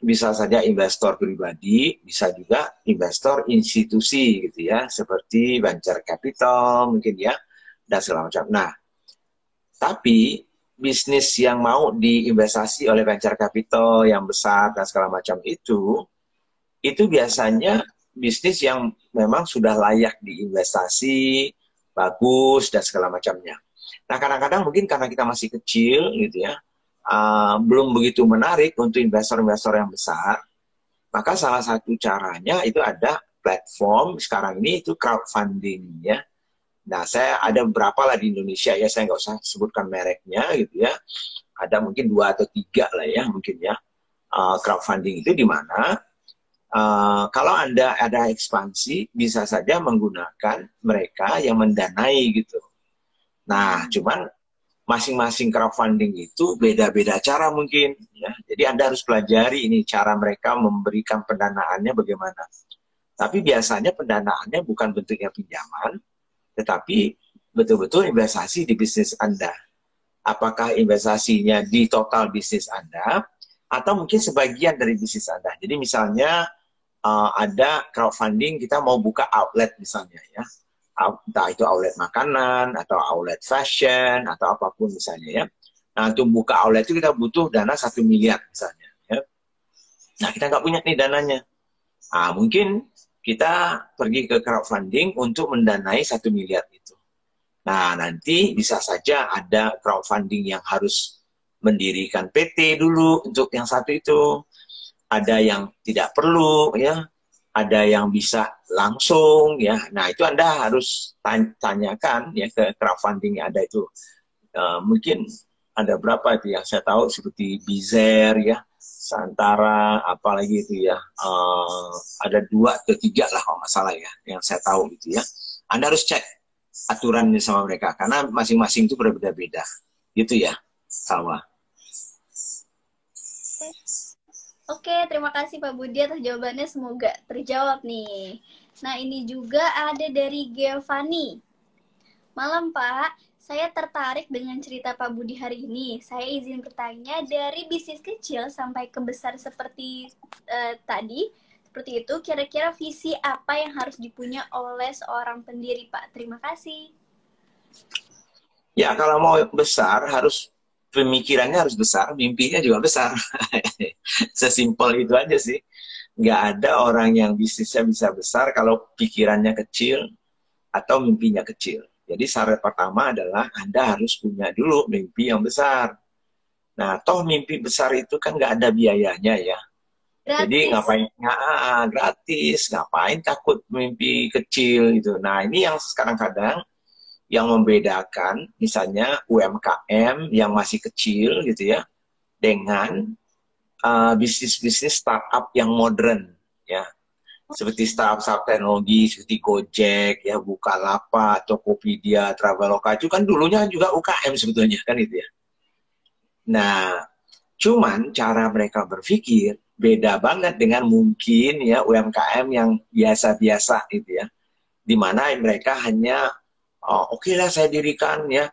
bisa saja investor pribadi, bisa juga investor institusi gitu ya, seperti venture capital mungkin ya, dan segala macam. Nah, tapi bisnis yang mau diinvestasi oleh venture capital yang besar dan segala macam itu biasanya bisnis yang memang sudah layak diinvestasi, bagus dan segala macamnya. Nah, kadang-kadang mungkin karena kita masih kecil gitu ya, belum begitu menarik untuk investor-investor yang besar, maka salah satu caranya itu ada platform sekarang ini itu crowdfunding ya. Nah, saya ada beberapa lah di Indonesia ya, saya nggak usah sebutkan mereknya gitu ya. Ada mungkin 2 atau 3 lah ya mungkin ya. Crowdfunding itu di mana kalau Anda ada ekspansi, bisa saja menggunakan mereka yang mendanai gitu. Nah, cuman masing-masing crowdfunding itu beda-beda cara mungkin. Ya. Jadi Anda harus pelajari ini cara mereka memberikan pendanaannya bagaimana. Tapi biasanya pendanaannya bukan bentuknya pinjaman, tetapi betul-betul investasi di bisnis Anda. Apakah investasinya di total bisnis Anda, atau mungkin sebagian dari bisnis Anda. Jadi misalnya ada crowdfunding, kita mau buka outlet misalnya ya. Entah itu outlet makanan, atau outlet fashion, atau apapun misalnya ya. Nah, untuk buka outlet itu kita butuh dana 1 miliar misalnya. Ya. Nah, kita nggak punya nih dananya. Nah, mungkin kita pergi ke crowdfunding untuk mendanai 1 miliar itu. Nah, nanti bisa saja ada crowdfunding yang harus mendirikan PT dulu untuk yang satu itu. Ada yang tidak perlu, ya. Ada yang bisa langsung, ya. Nah, itu Anda harus tanyakan ya ke crowdfunding yang ada itu. Mungkin ada berapa itu yang saya tahu seperti Bizer, ya. Santara, apalagi itu ya, ada 2 atau 3 lah kalau nggak salah ya, yang saya tahu gitu ya. Anda harus cek aturannya sama mereka, karena masing-masing itu berbeda-beda, gitu ya, Salwa.
Oke, terima kasih Pak Budi atas jawabannya, semoga terjawab nih. Nah, ini juga ada dari Giovanni. Malam Pak, saya tertarik dengan cerita Pak Budi hari ini. Saya izin bertanya, dari bisnis kecil sampai ke besar seperti tadi, seperti itu, kira-kira visi apa yang harus dipunya oleh seorang pendiri Pak? Terima kasih.
Ya, kalau mau besar, pemikirannya harus besar, mimpinya juga besar. Sesimpel itu aja sih. Nggak ada orang yang bisnisnya bisa besar kalau pikirannya kecil atau mimpinya kecil. Jadi syarat pertama adalah Anda harus punya dulu mimpi yang besar. Nah, toh mimpi besar itu kan nggak ada biayanya ya.
Gratis.
Jadi ngapain gratis, ngapain takut mimpi kecil gitu. Nah, ini yang kadang-kadang yang membedakan misalnya UMKM yang masih kecil gitu ya dengan bisnis-bisnis startup yang modern ya. Seperti startup teknologi seperti Gojek ya, Bukalapak, Tokopedia, Traveloka itu kan dulunya juga UKM sebetulnya kan itu ya. Nah, cuman cara mereka berpikir beda banget dengan mungkin ya UMKM yang biasa-biasa gitu ya. Di mana mereka hanya oke lah saya dirikan ya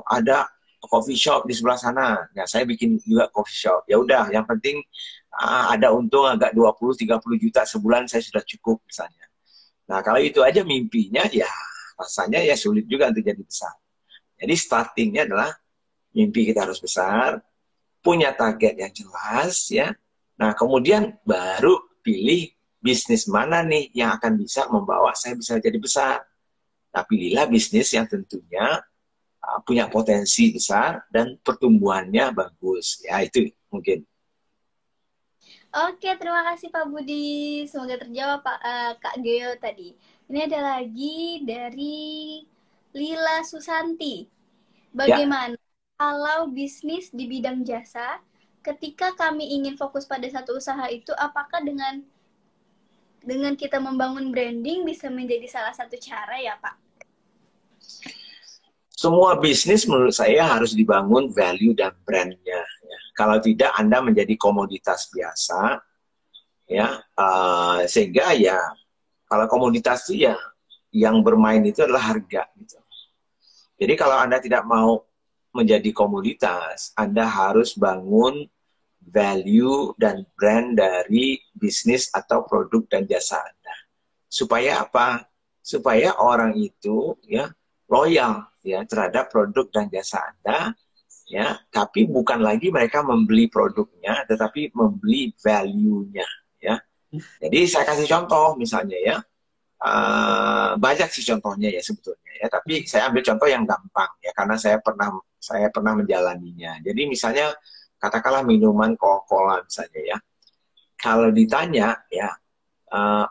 ada coffee shop di sebelah sana. Ya, saya bikin juga coffee shop. Ya udah, yang penting ada untung agak 20-30 juta sebulan saya sudah cukup misalnya. Nah, kalau itu aja mimpinya ya rasanya ya sulit juga untuk jadi besar. Jadi startingnya adalah mimpi kita harus besar, punya target yang jelas ya. Nah, kemudian baru pilih bisnis mana nih yang akan bisa membawa saya bisa jadi besar. Nah, pilihlah bisnis yang tentunya punya potensi besar dan pertumbuhannya bagus. Ya, itu mungkin.
Oke, terima kasih Pak Budi. Semoga terjawab Kak Geo tadi. Ini ada lagi dari Lila Susanti. Bagaimana kalau bisnis di bidang jasa, ketika kami ingin fokus pada satu usaha itu, apakah dengan kita membangun branding bisa menjadi salah satu cara ya Pak?
Semua bisnis menurut saya harus dibangun value dan brandnya. Ya. Kalau tidak, Anda menjadi komoditas biasa, ya sehingga ya kalau komoditas itu ya yang bermain itu adalah harga. Gitu. Jadi kalau Anda tidak mau menjadi komoditas, Anda harus bangun value dan brand dari bisnis atau produk dan jasa Anda. Supaya apa? Supaya orang itu ya loyal ya terhadap produk dan jasa Anda, ya, tapi bukan lagi mereka membeli produknya, tetapi membeli value-nya, ya. Jadi saya kasih contoh misalnya ya, banyak sih contohnya ya sebetulnya ya, tapi saya ambil contoh yang gampang ya karena saya pernah menjalaninya. Jadi misalnya katakanlah minuman Coca-Cola misalnya ya, kalau ditanya ya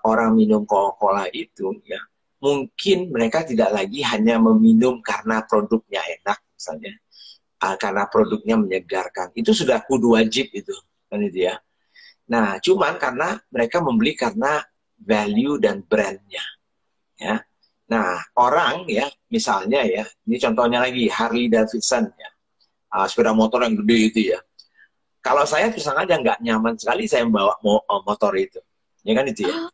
orang minum Coca-Cola itu ya mungkin mereka tidak lagi hanya meminum karena produknya enak misalnya, karena produknya menyegarkan, itu sudah kudu wajib itu kan itu ya. Nah cuman karena mereka membeli karena value dan brandnya ya. Nah orang ya misalnya ya, ini contohnya lagi Harley Davidson ya, sepeda motor yang gede itu ya. Kalau saya terus aja nggak nyaman sekali saya membawa motor itu, ya kan itu ya.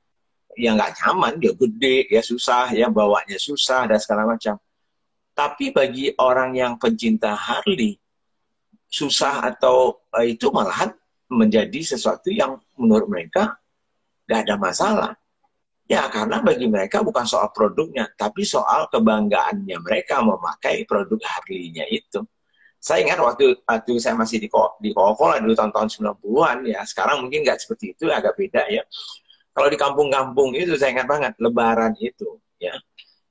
Ya nggak nyaman, dia gede, ya susah, ya bawanya susah dan segala macam. Tapi bagi orang yang pencinta Harley, susah atau itu malahan menjadi sesuatu yang menurut mereka nggak ada masalah. Ya karena bagi mereka bukan soal produknya, tapi soal kebanggaannya mereka memakai produk Harley-nya itu. Saya ingat waktu saya masih di Coca-Cola dulu tahun-tahun 90-an ya, sekarang mungkin nggak seperti itu, agak beda ya. Kalau di kampung-kampung itu saya ingat banget, Lebaran itu ya.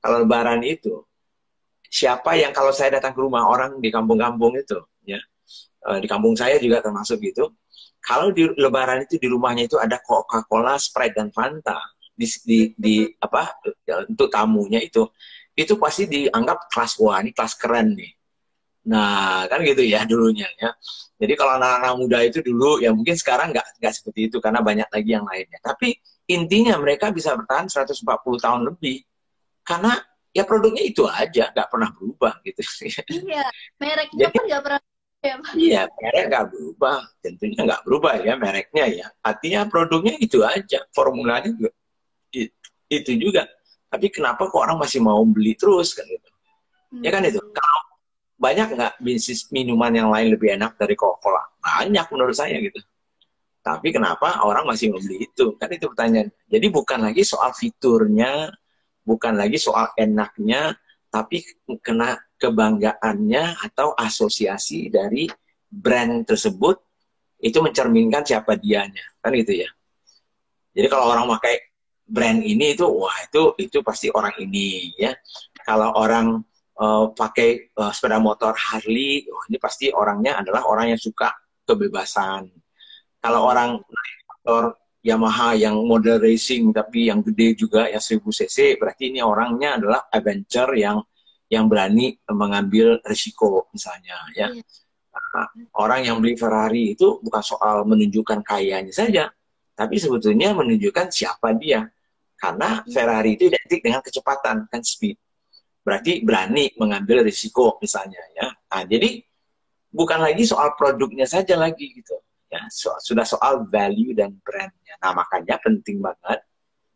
Kalau Lebaran itu, siapa yang kalau saya datang ke rumah orang di kampung-kampung itu ya, di kampung saya juga termasuk gitu, kalau di Lebaran itu di rumahnya itu ada Coca-Cola, Sprite dan Fanta di apa untuk tamunya itu pasti dianggap kelas, wah ini kelas keren nih. Nah kan gitu ya dulunya ya. Jadi kalau anak-anak muda itu dulu ya mungkin sekarang nggak seperti itu karena banyak lagi yang lainnya. Tapi intinya mereka bisa bertahan 140 tahun lebih karena ya produknya itu aja, nggak pernah berubah gitu.
Iya, mereknya
Jadi
pun nggak pernah ya, Pak.
iya, merek nggak berubah, tentunya nggak berubah ya mereknya ya. Artinya produknya itu aja, formulanya juga itu juga. Tapi kenapa kok orang masih mau beli terus kan gitu? Ya kan itu. Kalau banyak nggak bisnis minuman yang lain lebih enak dari Coca-Cola? Banyak menurut saya gitu. Tapi kenapa orang masih membeli itu? Kan itu pertanyaan. Jadi bukan lagi soal fiturnya, bukan lagi soal enaknya, tapi kena kebanggaannya atau asosiasi dari brand tersebut itu mencerminkan siapa dianya, kan gitu ya. Jadi kalau orang pakai brand ini itu wah itu pasti orang ini ya. Kalau orang pakai sepeda motor Harley, oh, ini pasti orangnya adalah orang yang suka kebebasan. Kalau orang naik motor Yamaha yang model racing tapi yang gede juga yang 1000 cc, berarti ini orangnya adalah adventure yang berani mengambil risiko misalnya ya.
Iya.
Nah, orang yang beli Ferrari itu bukan soal menunjukkan kayanya saja, tapi sebetulnya menunjukkan siapa dia. Karena Ferrari itu identik dengan kecepatan, kan speed. Berarti berani mengambil risiko misalnya ya. Nah, jadi bukan lagi soal produknya saja lagi gitu. Ya, sudah soal value dan brandnya. Nah, makanya penting banget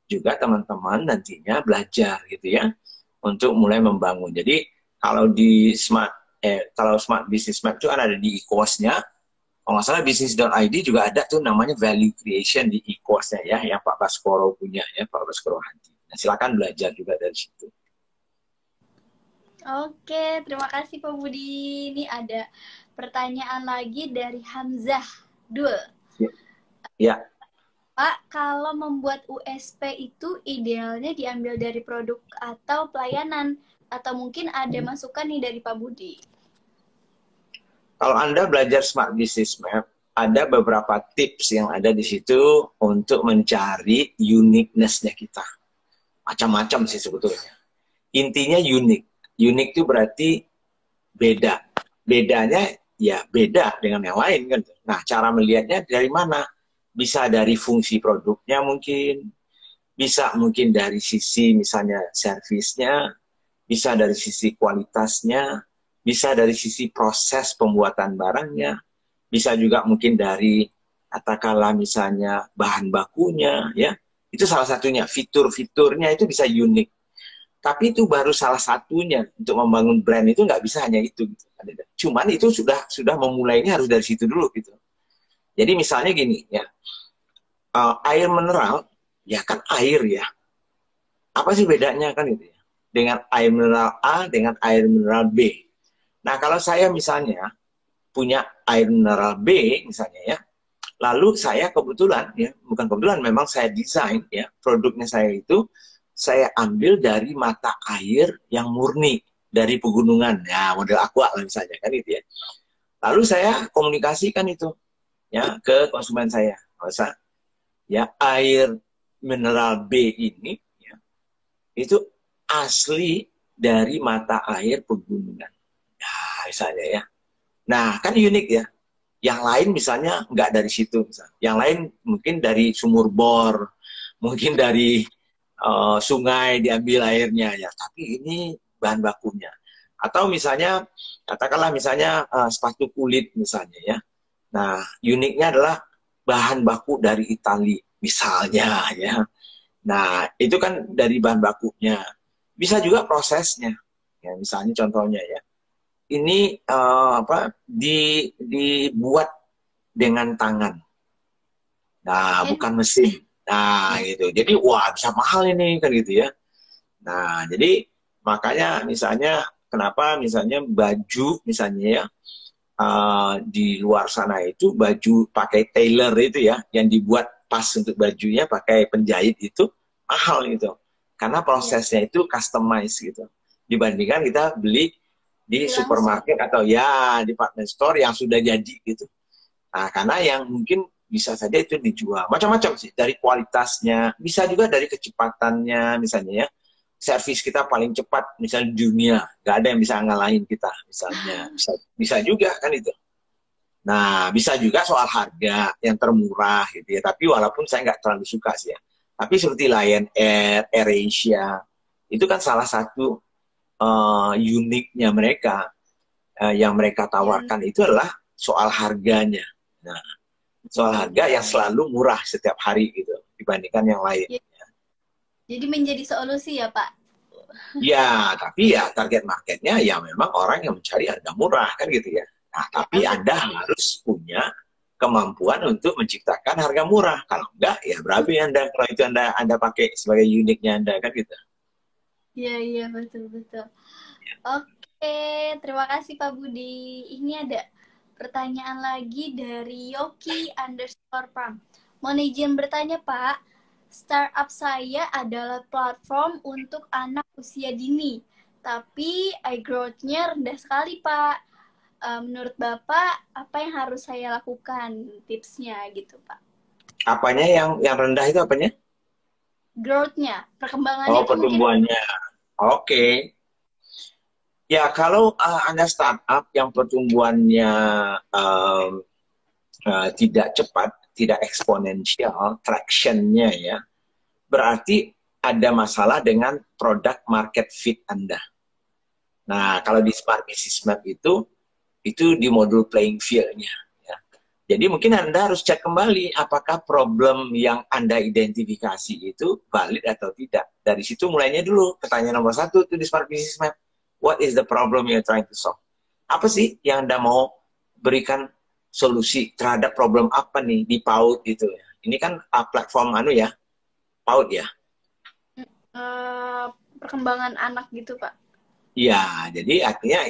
juga teman-teman nantinya belajar gitu ya untuk mulai membangun. Jadi kalau di kalau Smart Business Map itu kan ada di e-course-nya. Kalau nggak salah bisnis.id juga ada tuh namanya value creation di e-course-nya ya, yang Pak Baskoro punya ya, Pak Baskoro Hadi. Nah, silakan belajar juga dari situ.
Oke, terima kasih Pak Budi. Ini ada pertanyaan lagi dari Hamzah Dul.
Ya.
Pak, kalau membuat USP itu idealnya diambil dari produk atau pelayanan? Atau mungkin ada masukan nih dari Pak Budi?
Kalau Anda belajar Smart Business Map, ada beberapa tips yang ada di situ untuk mencari uniqueness-nya kita. Macam-macam sih sebetulnya. Intinya unik. Unik itu berarti beda. Bedanya ya beda dengan yang lain kan. Nah, cara melihatnya dari mana? Bisa dari fungsi produknya mungkin, bisa mungkin dari sisi misalnya servisnya, bisa dari sisi kualitasnya, bisa dari sisi proses pembuatan barangnya, bisa juga mungkin dari katakanlah misalnya bahan bakunya ya. Itu salah satunya, fitur-fiturnya itu bisa unik. Tapi itu baru salah satunya. Untuk membangun brand itu nggak bisa hanya itu gitu. Cuman itu sudah memulainya harus dari situ dulu gitu. Jadi misalnya gini ya, air mineral, ya kan air ya. Apa sih bedanya kan itu ya? Dengan air mineral A dengan air mineral B. Nah kalau saya misalnya punya air mineral B misalnya ya, lalu saya kebetulan ya, bukan kebetulan, memang saya desain ya, produknya saya itu saya ambil dari mata air yang murni dari pegunungan ya, model aqua lah misalnya kan itu ya. Lalu saya komunikasikan itu ya ke konsumen saya, masa ya air mineral B ini ya, itu asli dari mata air pegunungan. Nah, misalnya ya. Nah, kan unik ya. Yang lain misalnya nggak dari situ. Misalnya. Yang lain mungkin dari sumur bor, mungkin dari sungai diambil airnya ya. Tapi ini bahan bakunya. Atau misalnya, katakanlah misalnya sepatu kulit misalnya ya. Nah, uniknya adalah bahan baku dari Itali misalnya ya. Nah, itu kan dari bahan bakunya. Bisa juga prosesnya. Ya, misalnya contohnya ya. Ini dibuat dengan tangan. Nah, bukan mesin. Nah, gitu. Jadi, wah, bisa mahal ini kan gitu ya. Nah, jadi makanya misalnya kenapa misalnya baju misalnya ya di luar sana itu baju pakai tailor itu ya, yang dibuat pas untuk bajunya pakai penjahit itu mahal gitu. Karena prosesnya itu customize gitu. Dibandingkan kita beli di supermarket atau ya di department store yang sudah jadi gitu. Nah, karena yang mungkin bisa saja itu dijual. Macam-macam sih. Dari kualitasnya, bisa juga dari kecepatannya misalnya ya. Servis kita paling cepat misalnya di dunia. Nggak ada yang bisa ngalahin kita misalnya. Bisa juga kan itu. Nah, bisa juga soal harga yang termurah gitu ya. Tapi walaupun saya nggak terlalu suka sih ya. Tapi seperti Lion Air, AirAsia, itu kan salah satu uniknya mereka. Yang mereka tawarkan itu adalah soal harganya. Nah, soal harga yang selalu murah setiap hari gitu dibandingkan yang lain.
Jadi menjadi solusi ya Pak?
Ya, tapi ya target marketnya ya memang orang yang mencari harga murah kan gitu ya. Nah, tapi Anda harus punya kemampuan untuk menciptakan harga murah. Kalau enggak, ya berapa Anda kalau itu Anda pakai sebagai uniknya Anda kan gitu.
Iya, betul-betul. Oke, terima kasih Pak Budi. Ini ada pertanyaan lagi dari Yoki_Pram. Mohon izin bertanya Pak, startup saya adalah platform untuk anak usia dini, tapi growth-nya rendah sekali Pak. Menurut Bapak, apa yang harus saya lakukan? Tipsnya gitu Pak.
Apanya yang rendah itu apanya?
Growth-nya, perkembangannya.
Oh, pertumbuhannya. Oke. Ya, kalau Anda startup yang pertumbuhannya tidak cepat, tidak eksponensial, traction-nya ya, berarti ada masalah dengan product market fit Anda. Nah, kalau di Smart Business Map itu di modul playing field-nya. Ya. Jadi mungkin Anda harus cek kembali apakah problem yang Anda identifikasi itu valid atau tidak. Dari situ mulainya dulu. Pertanyaan nomor 1 itu di Smart Business Map. What is the problem you're trying to solve? Apa sih yang Anda mau berikan solusi terhadap problem apa nih di PAUD gitu ya. Ini kan platform ya, PAUD ya.
Perkembangan anak gitu Pak.
Iya, jadi artinya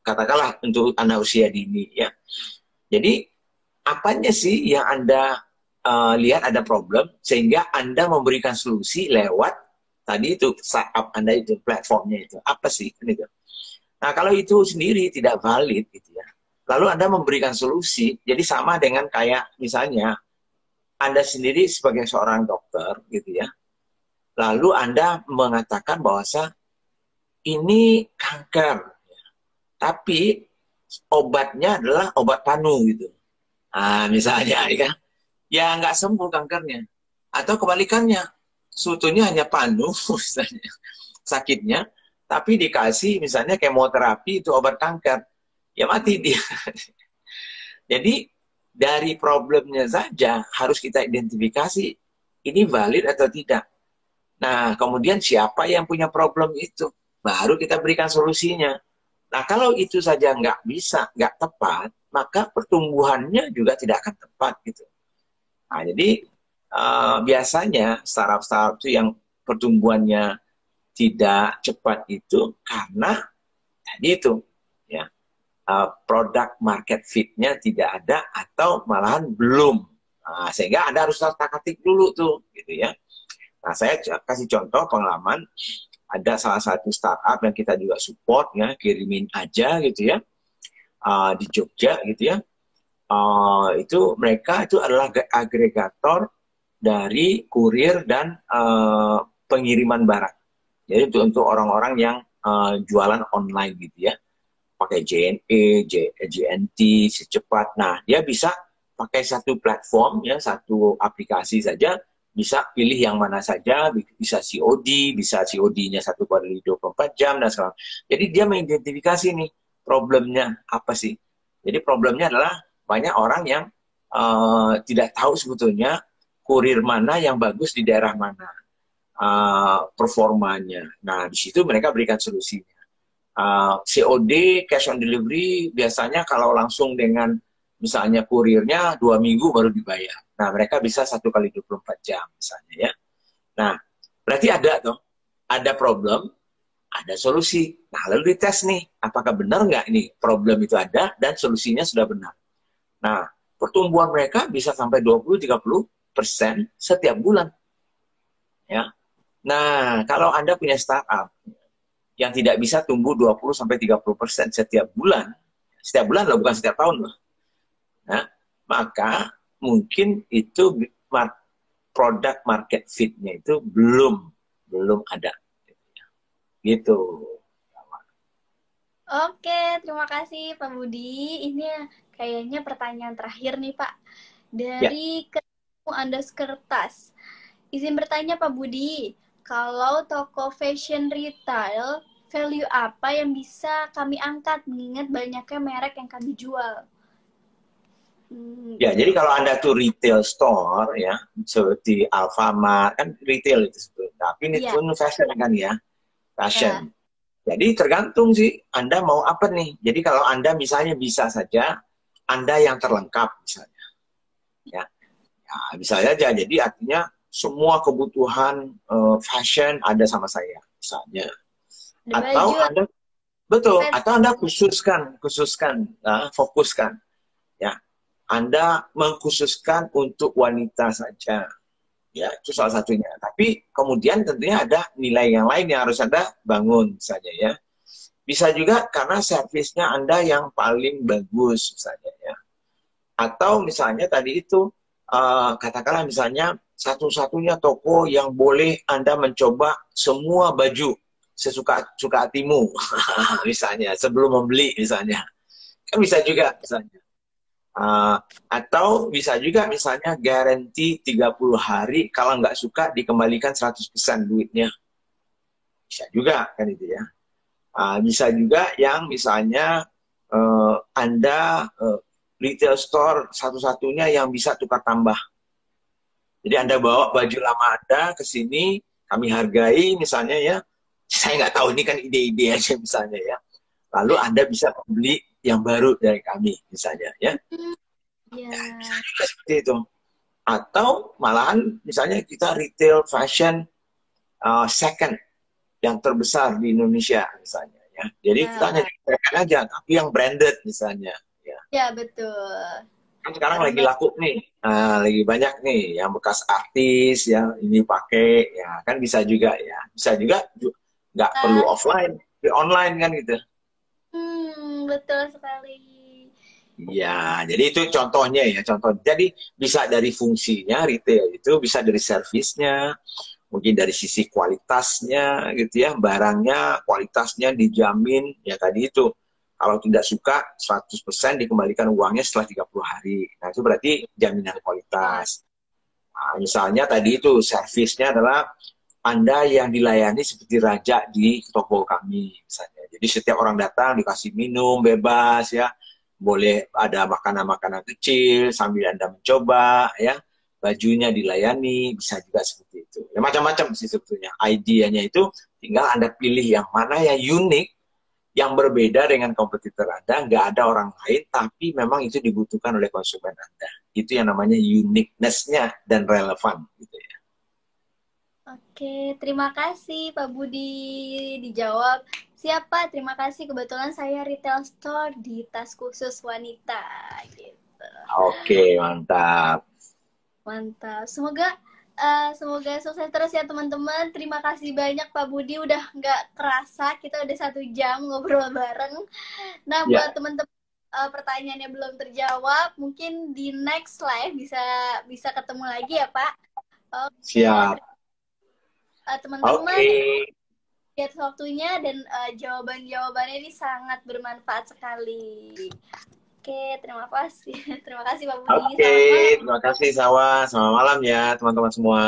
katakanlah untuk anak usia dini ya. Jadi apanya sih yang Anda lihat ada problem sehingga Anda memberikan solusi lewat tadi itu startup Anda itu platformnya itu apa sih gitu. Nah kalau itu sendiri tidak valid gitu ya, lalu Anda memberikan solusi, jadi sama dengan kayak misalnya Anda sendiri sebagai seorang dokter gitu ya, lalu Anda mengatakan bahwa ini kanker, tapi obatnya adalah obat panu gitu. Nah misalnya ya kan, ya nggak sembuh kankernya, atau kebalikannya, sebetulnya hanya panu misalnya sakitnya, tapi dikasih misalnya kemoterapi itu obat kanker, ya mati dia. Jadi dari problemnya saja harus kita identifikasi ini valid atau tidak. Nah kemudian siapa yang punya problem itu, baru kita berikan solusinya. Nah kalau itu saja nggak bisa, nggak tepat, maka pertumbuhannya juga tidak akan tepat gitu. Nah, jadi biasanya startup-startup itu yang pertumbuhannya tidak cepat itu karena tadi itu ya produk market fit-nya tidak ada atau malahan belum. Nah, sehingga Anda harus otak-atik dulu tuh gitu ya. Nah, saya kasih contoh pengalaman ada salah satu startup yang kita juga support ya, kirimin aja gitu ya. Di Jogja gitu ya. Itu mereka itu adalah agregator dari kurir dan pengiriman barang. Jadi untuk orang-orang yang jualan online gitu ya, pakai JNE, JNT, secepat. Nah, dia bisa pakai satu platform ya, satu aplikasi saja, bisa pilih yang mana saja, bisa COD, bisa COD-nya 1 kali 24 jam dan segala. Jadi dia mengidentifikasi nih problemnya apa sih. Jadi problemnya adalah banyak orang yang tidak tahu sebetulnya kurir mana yang bagus di daerah mana performanya. Nah, di situ mereka berikan solusinya. COD, cash on delivery, biasanya kalau langsung dengan misalnya kurirnya 2 minggu baru dibayar. Nah, mereka bisa 1 kali 24 jam misalnya ya. Nah, berarti ada tuh, ada problem, ada solusi. Nah, lalu dites nih, apakah benar nggak ini problem itu ada dan solusinya sudah benar. Nah, pertumbuhan mereka bisa sampai 20-30% setiap bulan. Ya. Nah, kalau Anda punya startup yang tidak bisa tumbuh 20-30% setiap bulan loh, bukan setiap tahun loh. Nah, maka mungkin itu produk market fit-nya itu belum ada. Gitu.
Oke, terima kasih Pak Budi. Ini kayaknya pertanyaan terakhir nih Pak.
Ya.
Dari ketemu Kertas. Izin bertanya Pak Budi, kalau toko fashion retail, value apa yang bisa kami angkat mengingat banyaknya merek yang kami jual?
Ya, jadi kalau Anda tuh retail store ya, seperti Alfamart, kan retail itu sebetulnya. Tapi ini pun fashion kan ya, fashion. Jadi tergantung sih Anda mau apa nih. Jadi kalau Anda misalnya bisa saja Anda yang terlengkap misalnya. Ya, bisa saja. Jadi artinya semua kebutuhan fashion ada sama saya misalnya. Atau Anda betul, atau Anda khususkan, fokuskan. Ya, Anda mengkhususkan untuk wanita saja. Ya, itu salah satunya. Tapi kemudian tentunya ada nilai yang lain yang harus Anda bangun saja ya. Bisa juga karena servisnya Anda yang paling bagus misalnya ya. Atau misalnya tadi itu katakanlah misalnya satu-satunya toko yang boleh Anda mencoba semua baju sesuka hatimu misalnya sebelum membeli misalnya. Kan bisa juga misalnya. Atau bisa juga misalnya garansi 30 hari kalau nggak suka dikembalikan 100% duitnya. Bisa juga kan itu ya. Bisa juga yang misalnya Anda retail store satu-satunya yang bisa tukar tambah. Jadi Anda bawa baju lama Anda ke sini, kami hargai misalnya ya. Saya nggak tahu, ini kan ide-ide aja misalnya ya. Lalu Anda bisa membeli yang baru dari kami misalnya ya. Ya, bisa juga seperti itu. Atau malahan misalnya kita retail fashion second yang terbesar di Indonesia misalnya ya. Jadi kita hanya second aja, tapi yang branded misalnya.
Ya betul.
Kan sekarang lagi laku nih, lagi banyak nih yang bekas artis ya ini pakai ya kan bisa juga ya. Bisa juga nggak perlu offline, di online kan gitu.
Betul sekali.
Ya, jadi itu contohnya ya, contoh. Jadi bisa dari fungsinya retail itu, bisa dari servisnya, mungkin dari sisi kualitasnya gitu ya, barangnya kualitasnya dijamin ya tadi itu. Kalau tidak suka 100% dikembalikan uangnya setelah 30 hari. Nah, itu berarti jaminan kualitas. Nah, misalnya tadi itu servisnya adalah Anda yang dilayani seperti raja di toko kami misalnya. Jadi setiap orang datang dikasih minum bebas ya. Boleh ada makanan-makanan kecil sambil Anda mencoba ya, bajunya dilayani, bisa juga seperti itu ya, macam-macam sih sebetulnya. Idenya itu tinggal Anda pilih yang mana yang unik, yang berbeda dengan kompetitor Anda, nggak ada orang lain, tapi memang itu dibutuhkan oleh konsumen Anda. Itu yang namanya uniqueness-nya dan relevan. Gitu ya.
Oke, terima kasih Pak Budi dijawab. Siapa? Terima kasih. Kebetulan saya retail store di tas khusus wanita. Gitu.
Oke, mantap.
Mantap. Semoga sukses terus ya teman-teman. Terima kasih banyak Pak Budi. Udah nggak kerasa kita udah 1 jam ngobrol bareng. Nah buat
Ya,
teman-teman pertanyaannya belum terjawab, mungkin di next live bisa bisa ketemu lagi ya Pak. Oke,
siap.
teman-teman
Oke.
lihat waktunya dan jawaban-jawabannya ini sangat bermanfaat sekali. Oke, terima kasih. Terima kasih Pak Budi.
Oke,
Selamat malam.
terima kasih Sawa. Selamat malam ya teman-teman semua.